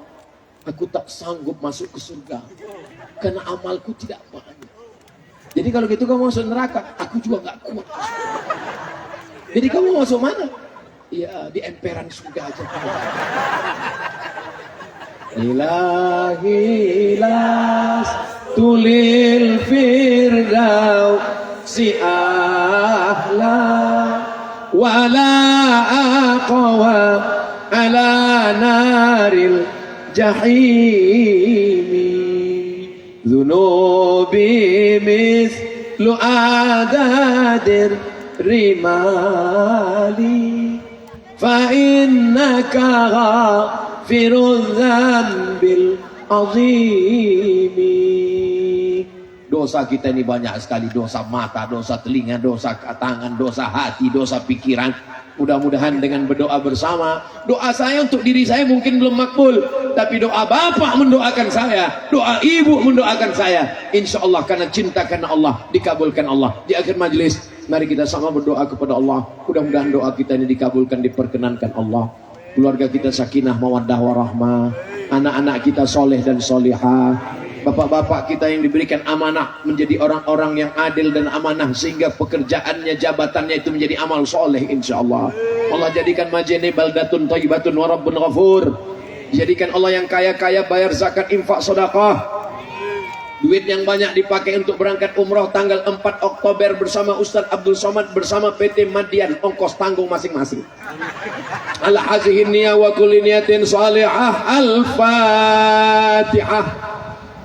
aku tak sanggup masuk ke surga karena amalku tidak banyak. Jadi kalau gitu kamu masuk neraka, aku juga nggak kuat. Jadi kamu masuk mana? Ya di emperan surga aja. Ilahilas tulil firdaus si ahla wala aqwa ala naril jahimi dhunubi mislu adadir rimali fa innaka ghafirudz dzambil azimi. Dosa kita ini banyak sekali, dosa mata, dosa telinga, dosa tangan, dosa hati, dosa pikiran. Mudah-mudahan dengan berdoa bersama, doa saya untuk diri saya mungkin belum makbul, tapi doa bapak mendoakan saya, doa ibu mendoakan saya, insya Allah karena cinta karena Allah dikabulkan Allah. Di akhir majelis, mari kita sama berdoa kepada Allah. Mudah-mudahan doa kita ini dikabulkan, diperkenankan Allah. Keluarga kita sakinah mawaddah warahmah, anak-anak kita soleh dan solihah, bapak-bapak kita yang diberikan amanah menjadi orang-orang yang adil dan amanah sehingga pekerjaannya, jabatannya itu menjadi amal soleh insyaallah. Allah jadikan Majene baldatun thayyibatun wa rabbun ghafur. Jadikan Allah yang kaya-kaya bayar zakat, infak, sedekah. Duit yang banyak dipakai untuk berangkat umroh tanggal 4 Oktober bersama Ustaz Abdul Somad bersama PT Madian, ongkos tanggung masing-masing. Ala hazihin niyah wa kulli niyatin salihah. Al-Fatihah.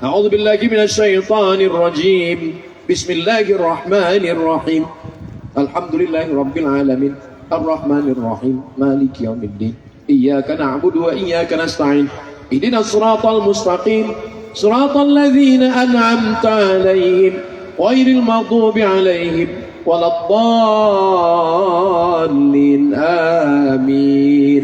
A'udzu billahi minasyaitonir rajim. Bismillahirrahmanirrahim. Alhamdulillahirabbil alamin. Arrahmanir rahim. Maliki yaumiddin. Iyyaka na'budu wa iyyaka nasta'in. Ihdinas siratal mustaqim. صراط الذين أنعمت عليهم غير المغضوب عليهم ولا الضالين آمين.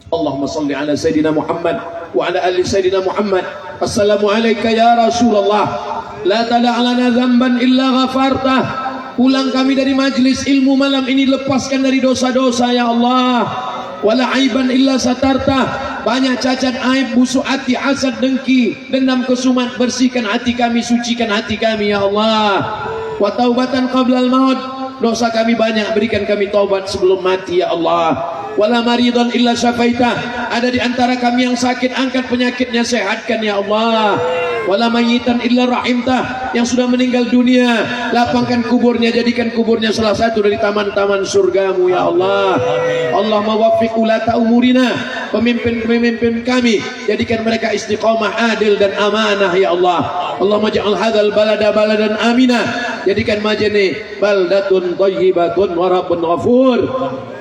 اللهم صل على سيدنا محمد وعلى آل سيدنا محمد. السلام عليك يا رسول الله لا تدع لنا ذنبا إلا غفرته. Pulang kami dari majlis ilmu malam ini, lepaskan dari dosa-dosa ya Allah. Wala aiban illa satarta. Banyak cacat, aib, busuk hati, hasad, dengki, dendam, kesumat, bersihkan hati kami, sucikan hati kami ya Allah. Wa taubatan qablal maut. Dosa kami banyak, berikan kami taubat sebelum mati ya Allah. Wala maridhan illa syafaitah. Ada di antara kami yang sakit, angkat penyakitnya, sehatkan ya Allah. wala mayyitan illa rahimtah, yang sudah meninggal dunia lapangkan kuburnya, jadikan kuburnya salah satu dari taman-taman surgamu ya Allah. Allahumma waffiq ulata umurina, pemimpin-pemimpin kami, jadikan mereka istiqamah, adil dan amanah ya Allah. Allahumma ja'al hadzal balada baladan amina, jadikan Majene baldatun thayyibatun wa rabbun ghafur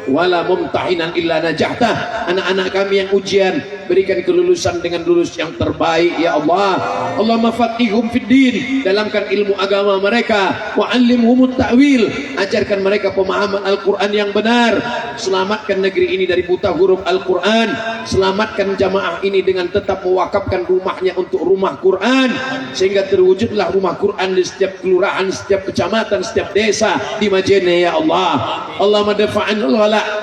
wala mumtahinan illa najahta. Anak-anak kami yang ujian, berikan kelulusan dengan lulus yang terbaik ya Allah. Allahumma faqihhum fid din, dalamkan ilmu agama mereka, wa 'allimhumut ta'wil, ajarkan mereka pemahaman Al-Qur'an yang benar. Selamatkan negeri ini dari buta huruf Al-Qur'an, selamatkan jamaah ini dengan tetap mewakafkan rumahnya untuk rumah Quran, sehingga terwujudlah rumah Quran di setiap kelurahan, setiap kecamatan, setiap desa di Majene ya Allah. Allahumma dafa'an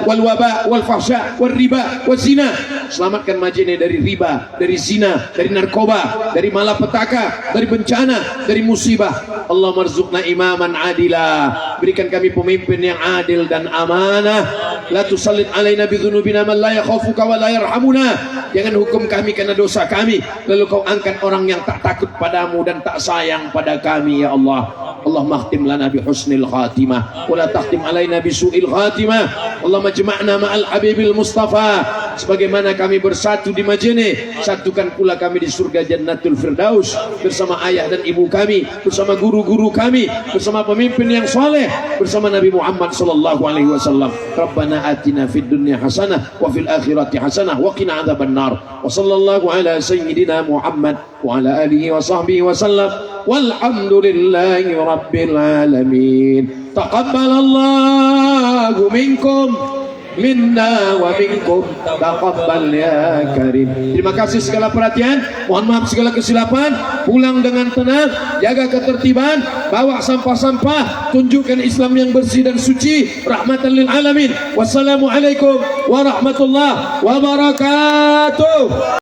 wal waba wal fahsya wal riba wal zina, selamatkan Majene dari riba, dari zina, dari narkoba, dari malapetaka, dari bencana, dari musibah. Allah marzuqna imaman adila, berikan kami pemimpin yang adil dan amanah. La tusallit alaina bidzunubina man la yakhafuka wa la yarhamuna, jangan hukum kami karena dosa kami lalu kau angkat orang yang tak takut padamu dan tak sayang pada kami ya Allah. Allahumma khtim lana bi husnil khatimah wa la takhtim alaina bi su'il khatimah. Allahumma jama'na ma'al habibil mustafa, sebagaimana kami bersatu di Majene, satukan pula kami di surga Jannatul Firdaus bersama ayah dan ibu kami, bersama guru-guru kami, bersama pemimpin yang saleh, bersama Nabi Muhammad sallallahu alaihi wasallam. Rabbana atina fid dunya hasanah wa fil akhirati hasanah wa qina adzabannar. Wa sallallahu ala sayyidina Muhammad wa ala alihi wa sahbihi wa sallam. Walhamdulillahi rabbil alamin. Taqabbalallahu minkum minna wa minkum taqabbal ya karim. Terima kasih segala perhatian, mohon maaf segala kesilapan. Pulang dengan tenang, jaga ketertiban, bawa sampah-sampah, tunjukkan Islam yang bersih dan suci, rahmatan lil alamin. Wassalamualaikum warahmatullahi wabarakatuh.